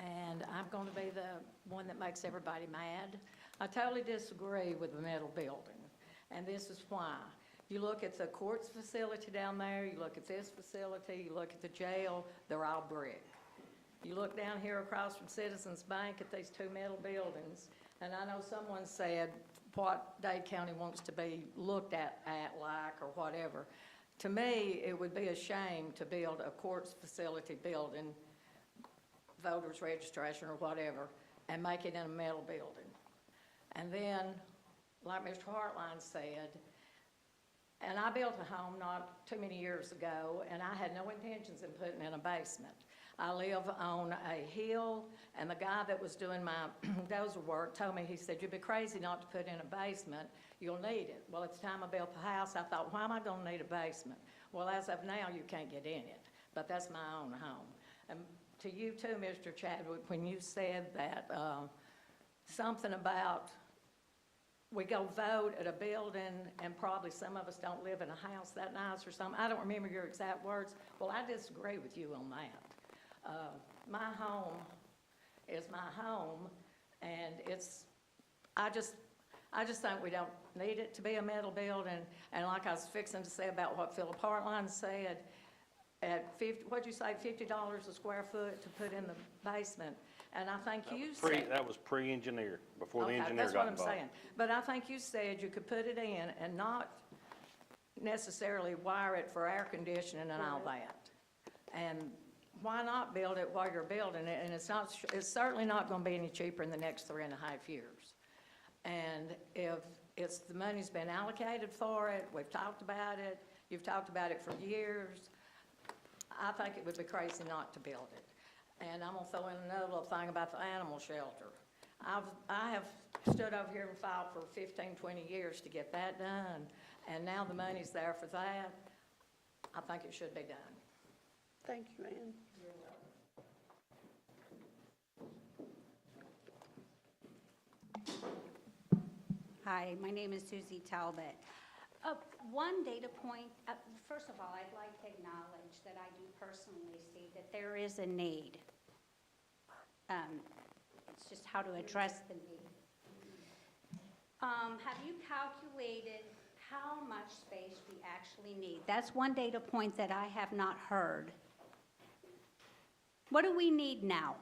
and I'm going to be the one that makes everybody mad. I totally disagree with the metal building, and this is why. You look at the courts facility down there, you look at this facility, you look at the jail, they're all brick. You look down here across from Citizens Bank at these two metal buildings, and I know someone said what Dade County wants to be looked at like or whatever. To me, it would be a shame to build a courts facility building, voters registration or whatever, and make it in a metal building. And then, like Mr. Hartline said, and I built a home not too many years ago, and I had no intentions in putting in a basement. I live on a hill, and the guy that was doing my dozer work told me, he said, you'd be crazy not to put in a basement, you'll need it. Well, at the time I built the house, I thought, why am I gonna need a basement? Well, as of now, you can't get in it, but that's my own home. And to you too, Mr. Chadwick, when you said that, something about we go vote at a building and probably some of us don't live in a house that nice or something. I don't remember your exact words. Well, I disagree with you on that. My home is my home, and I just think we don't need it to be a metal building. And like I was fixing to say about what Philip Hartline said, at what'd you say, $50 a square foot to put in the basement? And I think you said.
That was pre-engineered, before the
Okay,
engineer got involved.
that's what I'm saying. But I think you said you could put it in and not necessarily wire it for air conditioning and all that. And why not build it while you're building it? And it's certainly not gonna be any cheaper in the next 3.5 years. And if the money's been allocated for it, we've talked about it, you've talked about it for years, I think it would be crazy not to build it. And I'm gonna throw in another little thing about the animal shelter. I have stood over here and filed for 15, 20 years to get that done, and now the money's there for that. I think it should be done.
Thank you, Ann.
Hi, my name is Susie Talbot. One data point, first of all, I'd like to acknowledge that I do personally see that there is a need. It's just how to address the need. Have you calculated how much space we actually need? That's one data point that I have not heard. What do we need now?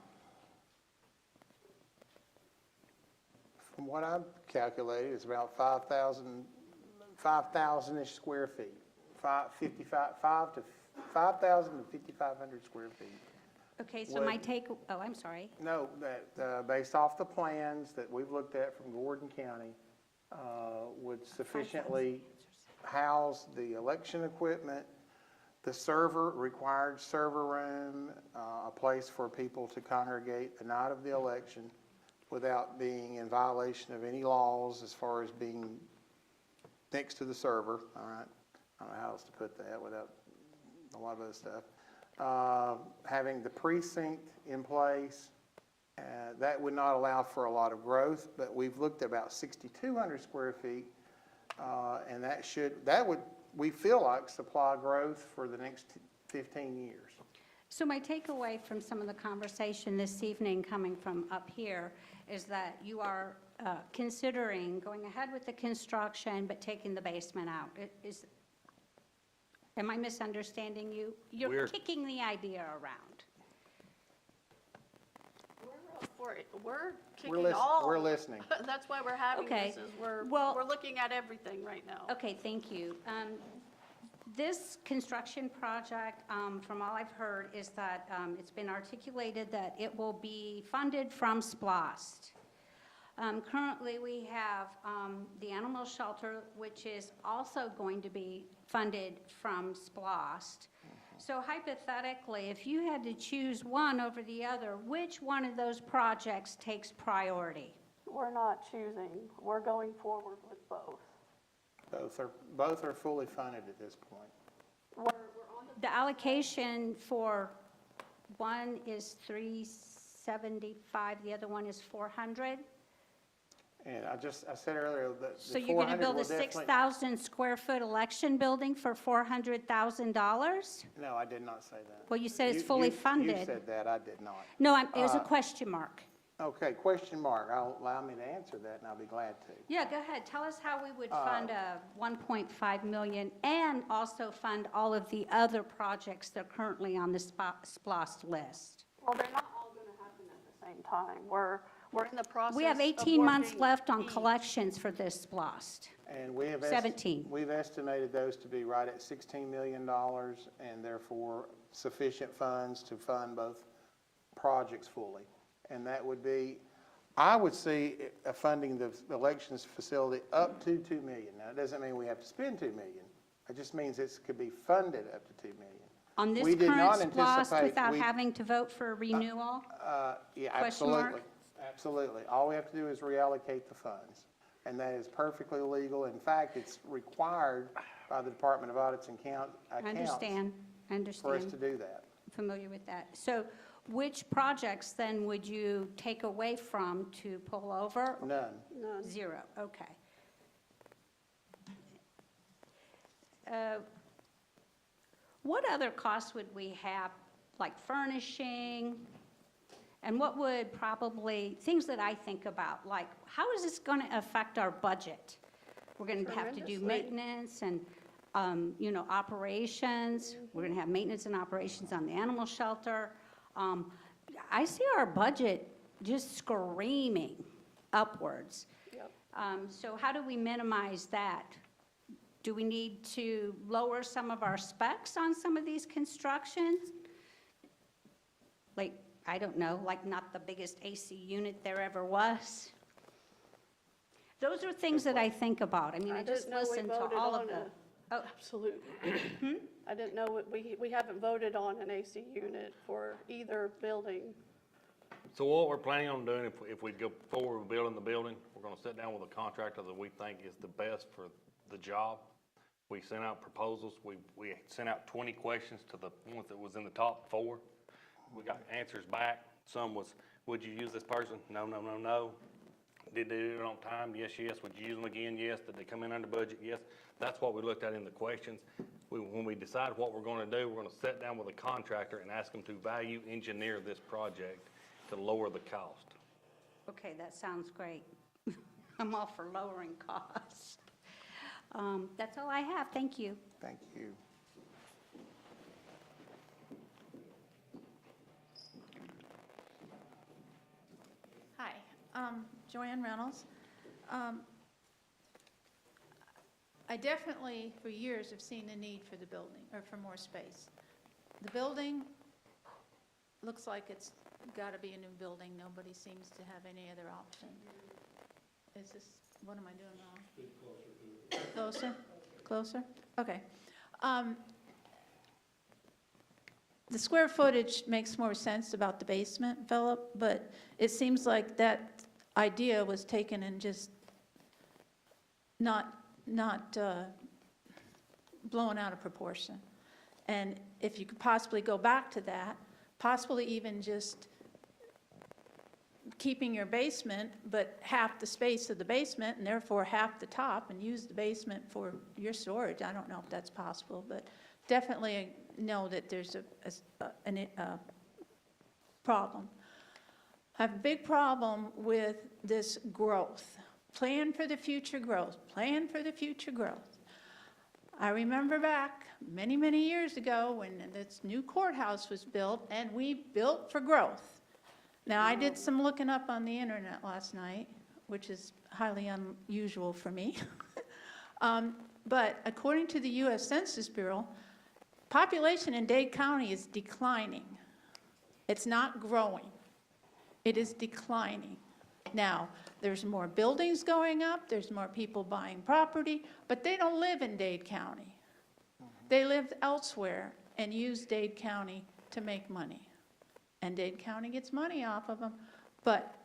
From what I've calculated, it's about 5,000-ish square feet. 5,000 to 5,500 square feet.
Okay, so my I'm sorry.
No, that, based off the plans that we've looked at from Gordon County, would sufficiently house the election equipment, the required server room, a place for people to congregate the night of the election without being in violation of any laws as far as being next to the server, all right? I don't know how else to put that without a lot of other stuff. Having the precinct in place, that would not allow for a lot of growth, but we've looked at about 6,200 square feet, and that would, we feel like, supply growth for the next 15 years.
So my takeaway from some of the conversation this evening coming from up here is that you are considering going ahead with the construction but taking the basement out. Am I misunderstanding you? You're kicking the idea around.
We're kicking all.
We're listening.
That's why we're having
Okay.
this, is we're
Well-
looking at everything right now.
Okay, thank you. This construction project, from all I've heard, is that it's been articulated that it will be funded from SPLOST. Currently, we have the animal shelter, which is also going to be funded from SPLOST. So hypothetically, if you had to choose one over the other, which one of those projects takes priority?
We're not choosing, we're going forward with both.
Both are fully funded at this point.
We're on
The allocation for one is 375, the other one is 400.
And I said earlier that
So
the
you're going to
400
build
will
a
definitely.
6,000 square foot election building for $400,000?
No, I did not say that.
Well, you said it's
You-
fully
you
funded.
said that, I did not.
No, it was a question mark.
Okay, question mark. Allow me to answer that, and I'll be glad to.
Yeah, go ahead. Tell us how we would fund a 1.5 million and also fund all of the other projects that are currently on the SPLOST list.
Well, they're not all going to happen at the same time. We're in the process
We have
of
18 months
working
left on
each.
collections for this SPLOST.
And we have.
17.
We've estimated those to be right at $16 million, and therefore sufficient funds to fund both projects fully. And that would be, I would see funding the elections facility up to $2 million. Now, it doesn't mean we have to spend $2 million. It just means it could be funded up to $2 million.
On this
We did
current
not
SPLOST
anticipate-
without
we-
having to vote for a renewal?
Yeah,
Question mark?
absolutely. Absolutely. All we have to do is reallocate the funds. And that is perfectly legal. In fact, it's required by the Department of Audits and Accounts.
I understand, I
For us to
understand.
do that.
Familiar with that. So which projects then would you take away from to pull over?
None.
None.
Zero, okay. What other costs would we have, like furnishing? And what would probably, things that I think about, like how is this going to affect our budget? We're going to have to do
Tremendously.
maintenance and, operations. We're going to have maintenance and operations on the animal shelter. I see our budget just screaming upwards.
Yep.
So how do we minimize that? Do we need to lower some of our specs on some of these constructions? Like, I don't know, like not the biggest AC unit there ever was? Those are things that I think about. I mean, I just
didn't know we
listen to
voted
all
on
of the.
a-
Oh,
Absolutely. I didn't know, we haven't voted on an AC unit for either building.
So what we're planning on doing, if we go forward with building the building, we're gonna sit down with a contractor that we think is the best for the job. We sent out proposals, we sent out 20 questions to the ones that was in the top 4. We got answers back. Some was, would you use this person? No, no, no, no. Did they do it on time? Yes, yes. Would you use them again? Yes. Did they come in under budget? Yes. That's what we looked at in the questions. When we decide what we're gonna do, we're gonna sit down with a contractor and ask them to value engineer this project to lower the cost.
okay, that sounds great. I'm all for lowering costs. That's all I have. Thank you.
Thank you.
Hi, Joanne Reynolds. I definitely, for years, have seen the need for the building, or for more space. The building looks like it's got to be a new building. Nobody seems to have any other option. Is this, what am I doing wrong? Closer? Closer? Okay. the square footage makes more sense about the basement, Philip, but it seems like that idea was taken and just not blown out of proportion. And if you could possibly go back to that, possibly even just keeping your basement, but half the space of the basement, and therefore half the top, and use the basement for your storage. I don't know if that's possible, but definitely know that there's a problem. I have a big problem with this growth. Plan for the future growth. Plan for the future growth. I remember back many, many years ago when this new courthouse was built, and we built for growth. Now, I did some looking up on the internet last night, which is highly unusual for me. But according to the U.S. Census Bureau, population in Dade County is declining. It's not growing. It is declining. Now, there's more buildings going up, there's more people buying property, but they don't live in Dade County. They live elsewhere and use Dade County to make money. And Dade County gets money off of them, but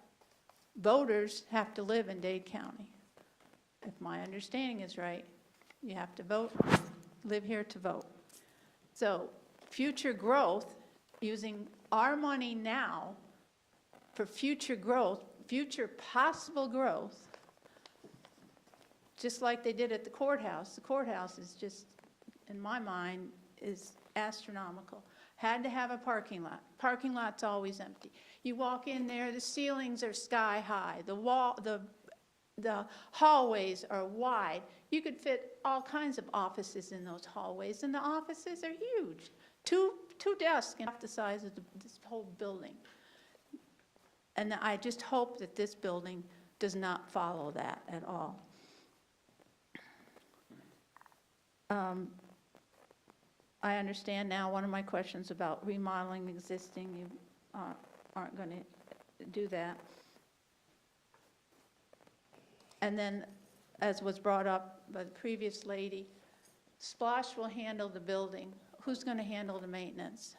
voters have to live in Dade County. If my understanding is right, you have to vote, live here to vote. So future growth, using our money now for future growth, future possible growth, just like they did at the courthouse. The courthouse is just, in my mind, is astronomical. Had to have a parking lot. Parking lot's always empty. You walk in there, the ceilings are sky high. The hallways are wide. You could fit all kinds of offices in those hallways, and the offices are huge. Two desks and half the size of this whole building. And I just hope that this building does not follow that at all. I understand now one of my questions about remodeling existing, you aren't going to do that. And then, as was brought up by the previous lady, Splosh will handle the building. Who's going to handle the maintenance?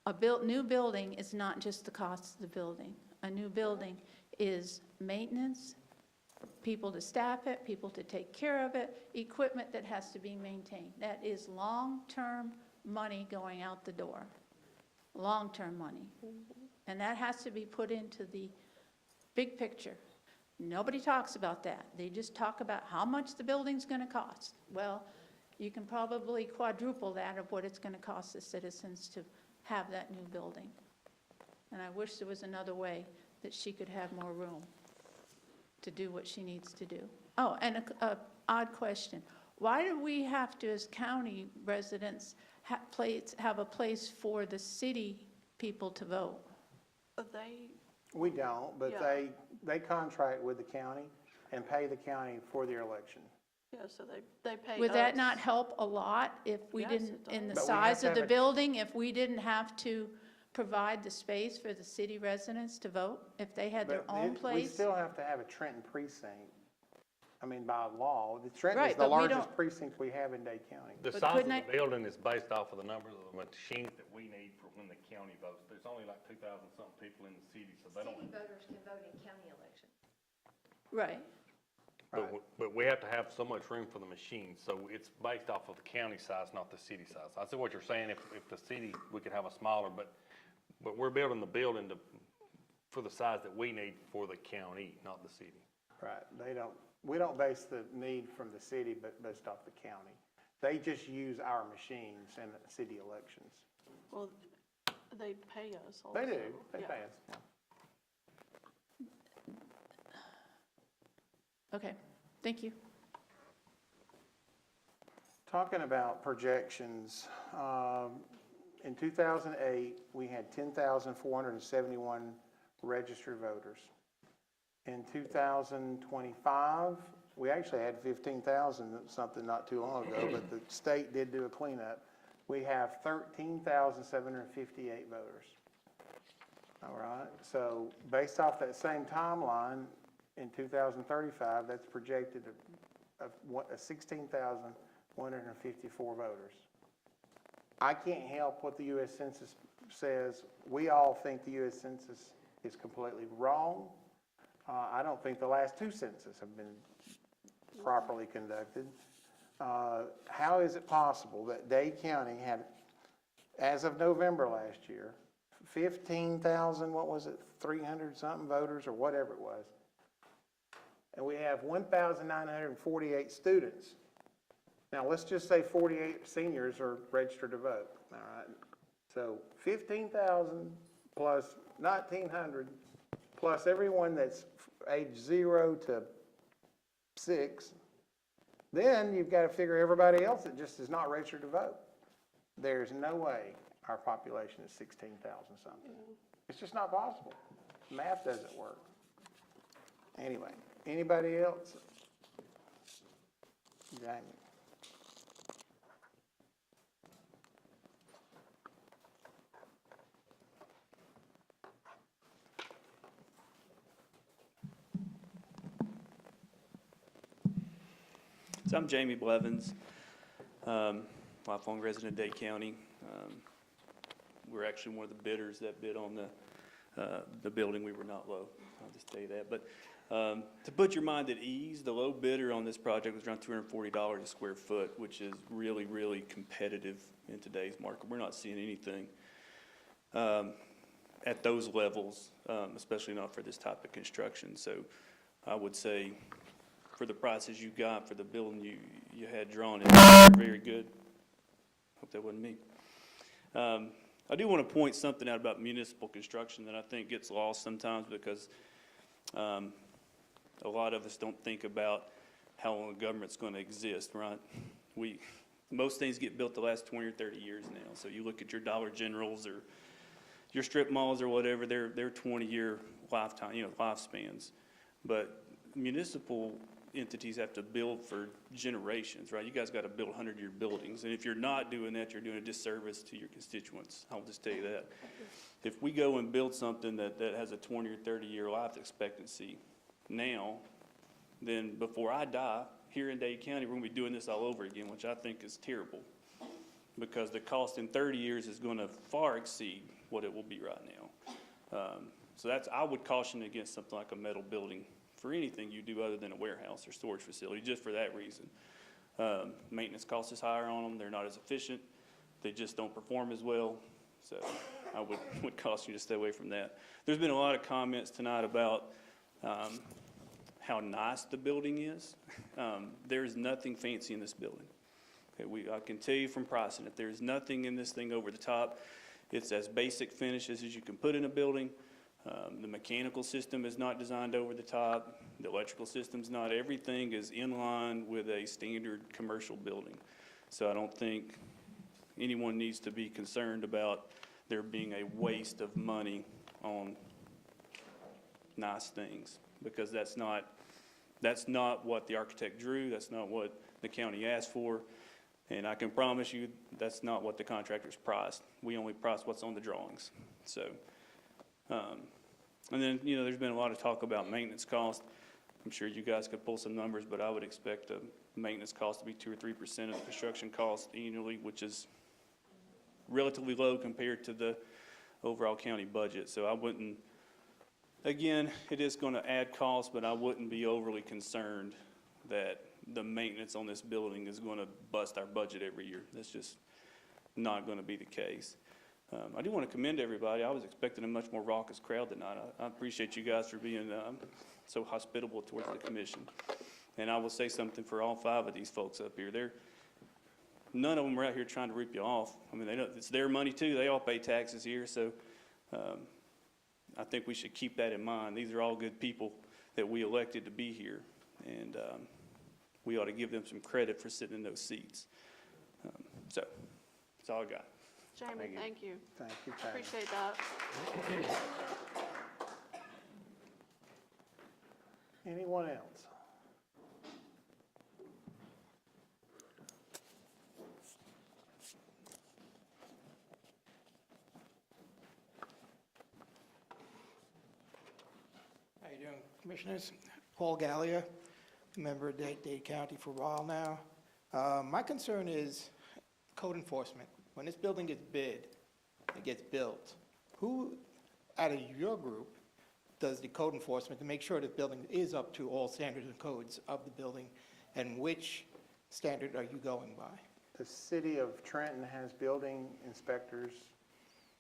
A new building is not just the cost of the building. A new building is maintenance, people to staff it, people to take care of it, equipment that has to be maintained. That is long-term money going out the door, long-term money. And that has to be put into the big picture. Nobody talks about that. They just talk about how much the building's going to cost. Well, you can probably quadruple that of what it's going to cost the citizens to have that new building. And I wish there was another way that she could have more room to do what she needs to do. Oh, and a odd question. Why do we have to, as county residents, have a place for the city people to vote?
We don't, but
Yeah.
they contract with the county and pay the county for their election.
Yeah, so they pay us.
Would that not help a lot if we
Yes,
didn't,
it
in the
does. But we have
size
to
of the
have a-
building, if we didn't have to provide the space for the city residents to vote, if they had their
But
own
we
place?
still have to have a Trenton precinct. I mean, by law, the Trenton
Right,
is the
but we
largest
don't-
precinct we have in Dade County.
The
But
size of
couldn't
the
I-
building is based off of the number of the machines that we need for when the county votes. There's only like 2,000 something people in the city, so they don't.
City voters can vote in county elections.
Right.
But we have to have so much room for the machines, so it's based off of the county size, not the city size. I see what you're saying, if the city, we could have a smaller, but we're building the building for the size that we need for the county, not the city.
Right, we don't base the need from the city, but based off the county. They just use our machines in the city elections.
Well, they pay us also.
They do, they
Yeah.
pay us. Yeah.
Okay, thank you.
Talking about projections, in 2008, we had 10,471 registered voters. In 2025, we actually had 15,000 something not too long ago, but the state did do a cleanup. We have 13,758 voters. All right, so based off that same timeline, in 2035, that's projected of 16,154 voters. I can't help what the U.S. Census says. We all think the U.S. Census is completely wrong. I don't think the last two censuses have been properly conducted. How is it possible that Dade County had, as of November last year, 15,000, what was it, 300 something voters or whatever it was, and we have 1,948 students. Now, let's just say 48 seniors are registered to vote, all right? So 15,000 plus 1,900 plus everyone that's age 0 to 6, then you've got to figure everybody else that just is not registered to vote. There's no way our population is 16,000 something. It's just not possible. Math doesn't work. Anyway, anybody else? Jamie.
So I'm Jamie Blevins, lifelong resident of Dade County. We're actually one of the bidders that bid on the building. We were not low, I'll just tell you that. But to put your mind at ease, the low bidder on this project was around $240 a square foot, which is really, really competitive in today's market. We're not seeing anything at those levels, especially not for this type of construction. So I would say, for the prices you got for the building you had drawn, it's very good. Hope that wasn't me. I do want to point something out about municipal construction that I think gets lost sometimes because a lot of us don't think about how long the government's going to exist, right? Most things get built the last 20 or 30 years now. So you look at your Dollar Generals or your strip malls or whatever, they're 20-year lifetime, lifespans. But municipal entities have to build for generations, right? You guys got to build 100-year buildings. And if you're not doing that, you're doing a disservice to your constituents. I'll just tell you that. If we go and build something that has a 20 or 30-year life expectancy now, then before I die, here in Dade County, we're going to be doing this all over again, which I think is terrible because the cost in 30 years is going to far exceed what it will be right now. So I would caution against something like a metal building for anything you do other than a warehouse or storage facility, just for that reason. Maintenance cost is higher on them. They're not as efficient. They just don't perform as well. So I would caution you to stay away from that. There's been a lot of comments tonight about how nice the building is. There's nothing fancy in this building. Okay, I can tell you from pricing it, there's nothing in this thing over the top. It's as basic finishes as you can put in a building. The mechanical system is not designed over the top. The electrical system's not. Everything is in line with a standard commercial building. So I don't think anyone needs to be concerned about there being a waste of money on nice things, because that's not what the architect drew. That's not what the county asked for. And I can promise you that's not what the contractors priced. We only price what's on the drawings. So, and then, there's been a lot of talk about maintenance cost. I'm sure you guys could pull some numbers, but I would expect the maintenance cost to be 2 or 3% of the construction cost annually, which is relatively low compared to the overall county budget. So I wouldn't, again, it is going to add cost, but I wouldn't be overly concerned that the maintenance on this building is going to bust our budget every year. That's just not going to be the case. I do want to commend everybody. I was expecting a much more raucous crowd tonight. I appreciate you guys for being so hospitable towards the commission. And I will say something for all 5 of these folks up here. None of them are out here trying to rip you off. I mean, it's their money too. They all pay taxes here. So I think we should keep that in mind. These are all good people that we elected to be here. And we ought to give them some credit for sitting in those seats. So that's all I got.
Jamie, thank you.
Thank you, Patty.
Appreciate that.
Anyone else?
How you doing, Commissioners? Paul Gallia, member of Dade County for a while now. My concern is code enforcement. when this building gets bid, it gets built, who out of your group does the code enforcement to make sure this building is up to all standards and codes of the building, and which standard are you going by?
The city of Trenton has building inspectors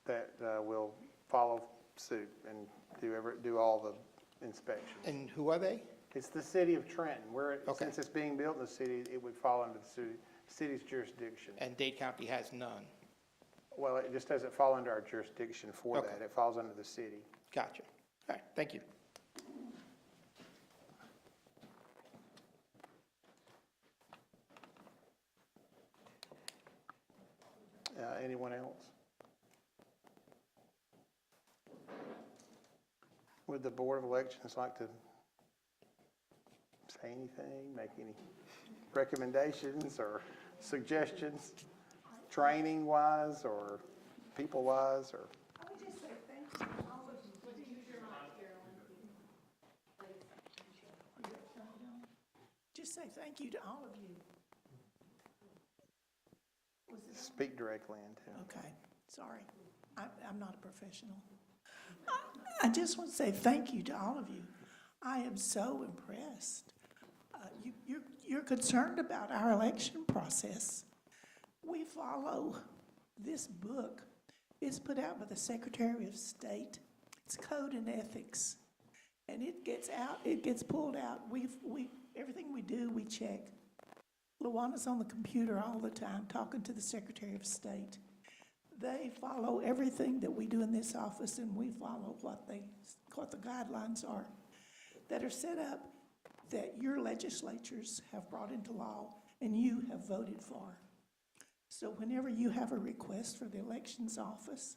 that will follow suit and do all the inspections.
And who are they?
It's the city of Trenton, where,
Okay.
since it's being built in the city, it would fall under the city's jurisdiction.
And Dade County has none.
Well, it just doesn't fall under our jurisdiction for
Okay.
that. It falls under the city.
Gotcha. All right, thank you.
Anyone else? Would the Board of Elections like to say anything, make any recommendations or suggestions, training-wise or people-wise, or?
I would just say thank you to all of you. Would you use your mic, Carolyn?
Just say thank you to all of you.
Speak directly into it.
Okay, sorry. I'm not a professional. I just want to say thank you to all of you. I am so impressed. You're concerned about our election process. We follow this book. It's put out by the Secretary of State. It's Code and Ethics. And it gets out, it gets pulled out. Everything we do, we check. Luana's on the computer all the time talking to the Secretary of State. They follow everything that we do in this office, and we follow what the guidelines are that are set up that your legislatures have brought into law and you have voted for. So whenever you have a request for the elections office,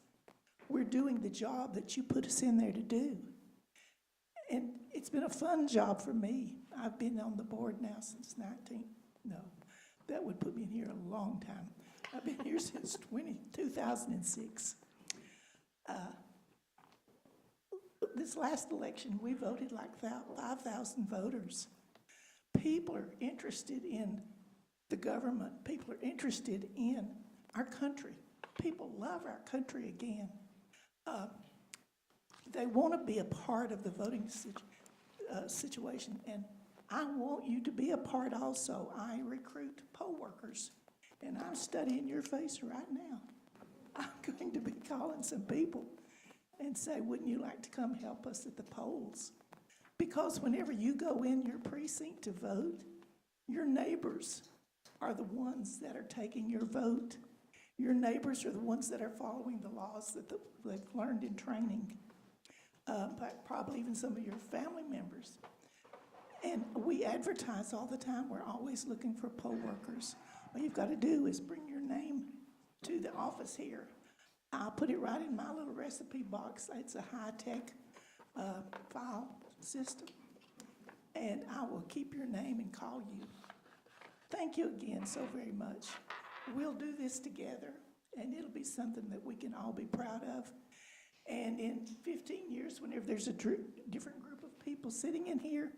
we're doing the job that you put us in there to do. And it's been a fun job for me. I've been on the board now since that would put me in here a long time. I've been here since 2006. This last election, we voted like 5,000 voters. People are interested in the government. People are interested in our country. People love our country again. They want to be a part of the voting situation, and I want you to be a part also. I recruit poll workers, and I'm studying your face right now. I'm going to be calling some people and say, wouldn't you like to come help us at the polls? Because whenever you go in your precinct to vote, your neighbors are the ones that are taking your vote. Your neighbors are the ones that are following the laws that they've learned in training, but probably even some of your family members. And we advertise all the time. We're always looking for poll workers. All you've got to do is bring your name to the office here. I'll put it right in my little recipe box. It's a high-tech file system. And I will keep your name and call you. Thank you again so very much. We'll do this together, and it'll be something that we can all be proud of. And in 15 years, whenever there's a different group of people sitting in here,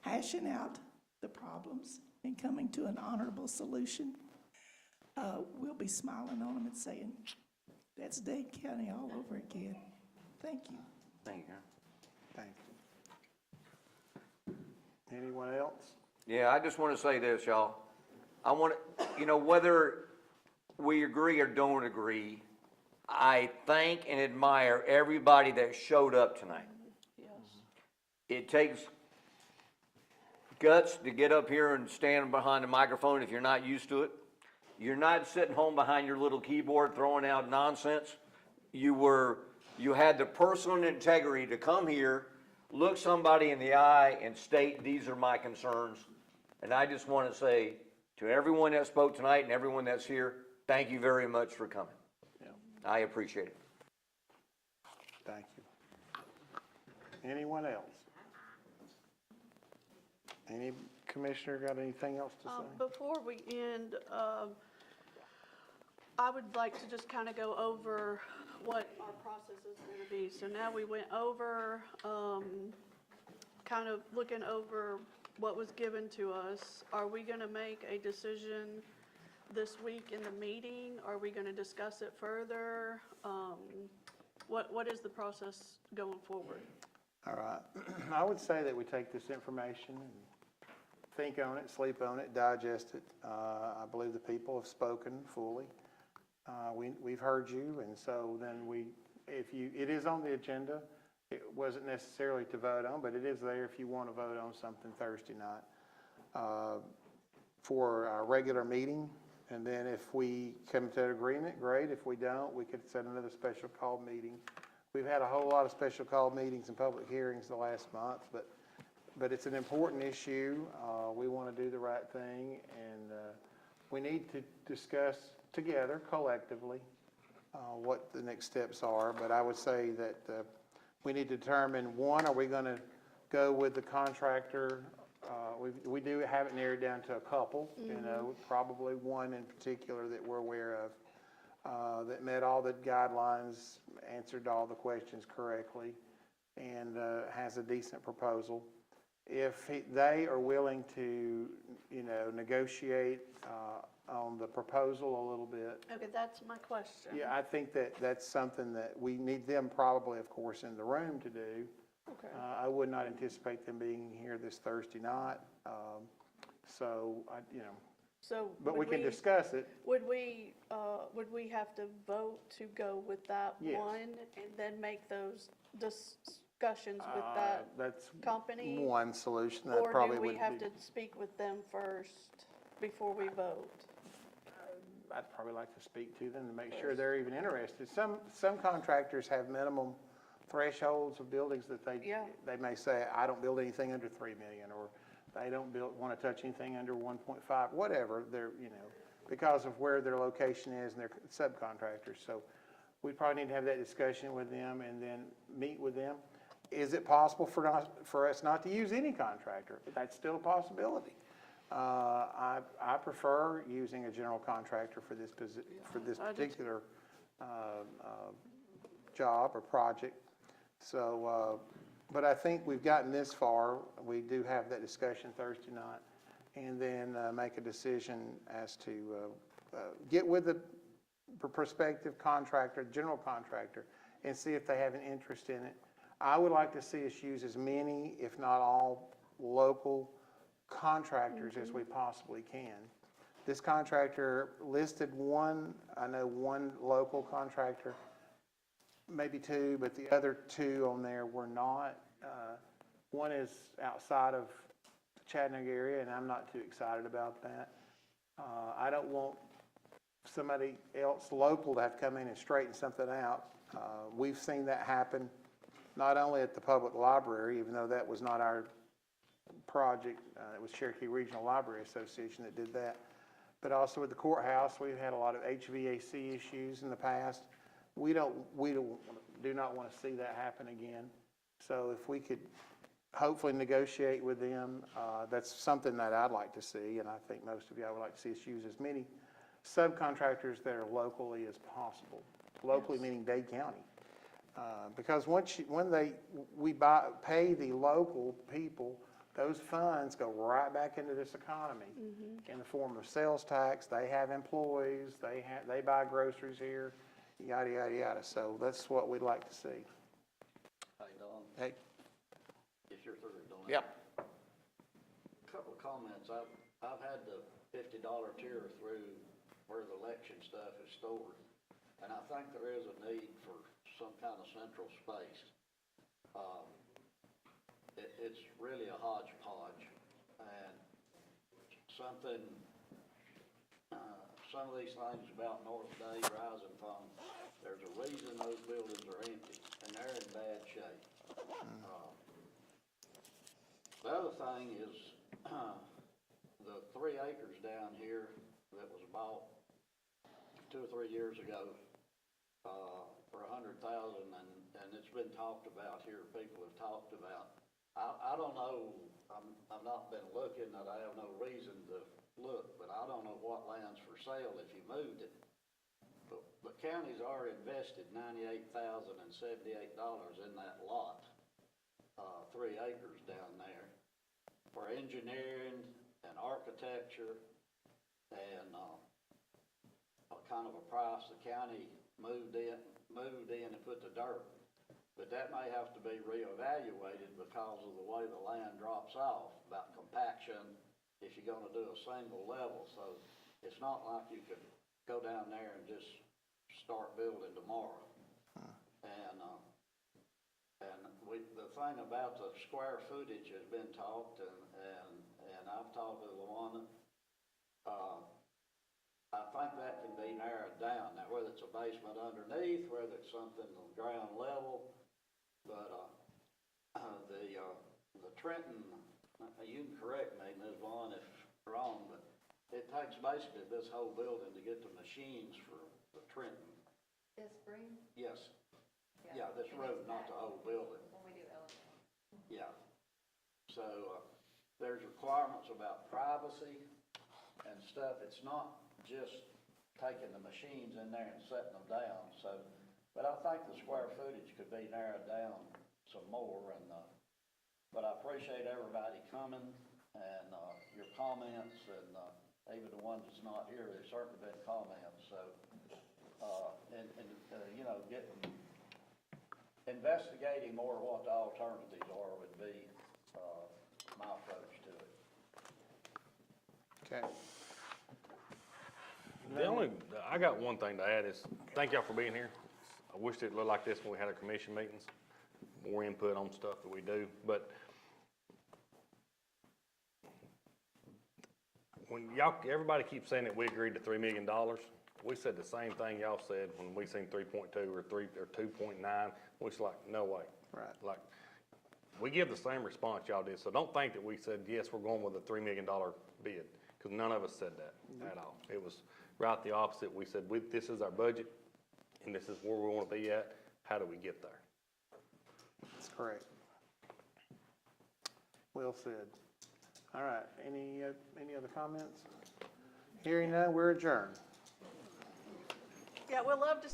hashing out the problems and coming to an honorable solution, we'll be smiling on them and saying, that's Dade County all over again. Thank you.
Thank you.
Thank you. Anyone else?
Yeah, I just want to say this, y'all. I want to, whether we agree or don't agree, I thank and admire everybody that showed up tonight.
Yes.
It takes guts to get up here and stand behind the microphone if you're not used to it. You're not sitting home behind your little keyboard throwing out nonsense. You had the personal integrity to come here, look somebody in the eye and state, these are my concerns. And I just want to say to everyone that spoke tonight and everyone that's here, thank you very much for coming.
Yeah.
I appreciate it.
Thank you. Anyone else? Any commissioner got anything else to say?
Before we end, I would like to just kind of go over what our process is going to be. So now we went over, kind of looking over what was given to us. Are we going to make a decision this week in the meeting? Are we gonna discuss it further? What is the process going forward?
All right. I would say that we take this information and think on it, sleep on it, digest it. I believe the people have spoken fully. We've heard you, and so then it is on the agenda. It wasn't necessarily to vote on, but it is there if you want to vote on something Thursday night for our regular meeting. And then if we come to an agreement, great. If we don't, we could set another special call meeting. We've had a whole lot of special call meetings and public hearings the last month, but it's an important issue. We want to do the right thing, and we need to discuss together, collectively, what the next steps are. But I would say that we need to determine, one, are we going to go with the contractor? We do have it narrowed down to a couple, you know, probably one in particular that we're aware of, that met all the guidelines, answered all the questions correctly, and has a decent proposal. If they are willing to, you know, negotiate on the proposal a little bit.
Okay, that's my question.
Yeah, I think that's something that we need them probably, of course, in the room to do.
Okay.
I would not anticipate them being here this Thursday night. You know,
So.
but
would
we can discuss it.
Would we have to vote to go with that
Yes.
one and then make those discussions with that
That's
company?
one solution. That
Or
probably
do we
would
have
be.
to speak with them first before we vote?
I'd probably like to speak to them to make sure they're even interested. Some contractors have minimum thresholds of buildings that they may say, I don't build anything under 3 million, or they don't want to touch anything under 1.5, whatever, they're, you know, because of where their location is and their subcontractors. So we probably need to have that discussion with them and then meet with them. Is it possible for us not to use any contractor? That's still a possibility. I prefer using a general contractor for this particular job or project. So, but I think we've gotten this far. We do have that discussion Thursday night, and then make a decision as to get with the prospective contractor, general contractor, and see if they have an interest in it. I would like to see us use as many, if not all, local contractors as we possibly can. This contractor listed one local contractor, maybe two, but the other two on there were not. One is outside of the Chattanooga area, and I'm not too excited about that. I don't want somebody else local to have to come in and straighten something out. We've seen that happen not only at the public library, even though that was not our project, it was Cherokee Regional Library Association that did that, but also at the courthouse. We've had a lot of HVAC issues in the past. We do not want to see that happen again. So if we could hopefully negotiate with them, that's something that I'd like to see, and I think most of y'all would like to see us use as many subcontractors that are locally as possible. Locally meaning Dade County. Because when we pay the local people, those funds go right back into this economy in the form of sales tax. They have employees. They buy groceries here, yada yada yada. So that's what we'd like to see.
Hey, Don.
Hey.
If you're through, Don.
Yep.
Couple of comments. I've had the $50 tier through where the election stuff is stored, and I think there is a need for some kind of central space. It's really a hodgepodge, and something, some of these things about North Dade Rising Fund, there's a reason those buildings are empty, and they're in bad shape. The other thing is, the 3 acres down here that was bought 2 or 3 years ago, for $100,000, and it's been talked about here, people have talked about. I don't know, I've not been looking, and I have no reason to look, but I don't know what land's for sale if you moved it. But the county's already invested $98,078 in that lot, 3 acres down there, for engineering and architecture, and a kind of a price the county moved in and put the dirt. But that may have to be reevaluated because of the way the land drops off, about compaction, if you're gonna do a single level. So it's not like you could go down there and just start building tomorrow. And the thing about the square footage has been talked, and I've talked to Luana. I think that can be narrowed down. Now, whether it's a basement underneath, whether it's something on ground level, but, the Trenton, you can correct me, Ms. Vaughn, if wrong, but it takes basically this whole building to get the machines for the Trenton.
This room?
Yes. Yeah, this room, not the whole building.
When we do elevator.
Yeah. So, there's requirements about privacy and stuff. It's not just taking the machines in there and setting them down, so, but I think the square footage could be narrowed down some more, and, but I appreciate everybody coming and, your comments, and, even the ones that's not here, there's certainly been comments, so, you know, investigating more what the alternatives are would be, my approach to it.
Okay.
I got one thing to add is, thank y'all for being here. I wish it looked like this when we had our commission meetings, more input on stuff that we do, but when everybody keeps saying that we agreed to $3 million, we said the same thing y'all said when we seen 3.2 or 2.9, we was like, no way.
Right.
Like, we give the same response y'all did, so don't think that we said, yes, we're going with a $3 million bid, because none of us said that at all. It was right the opposite. We said, this is our budget, and this is where we want to be at. How do we get there?
That's correct. Well said. All right, any other comments? Hearing none, we're adjourned.
Yeah, we'll love to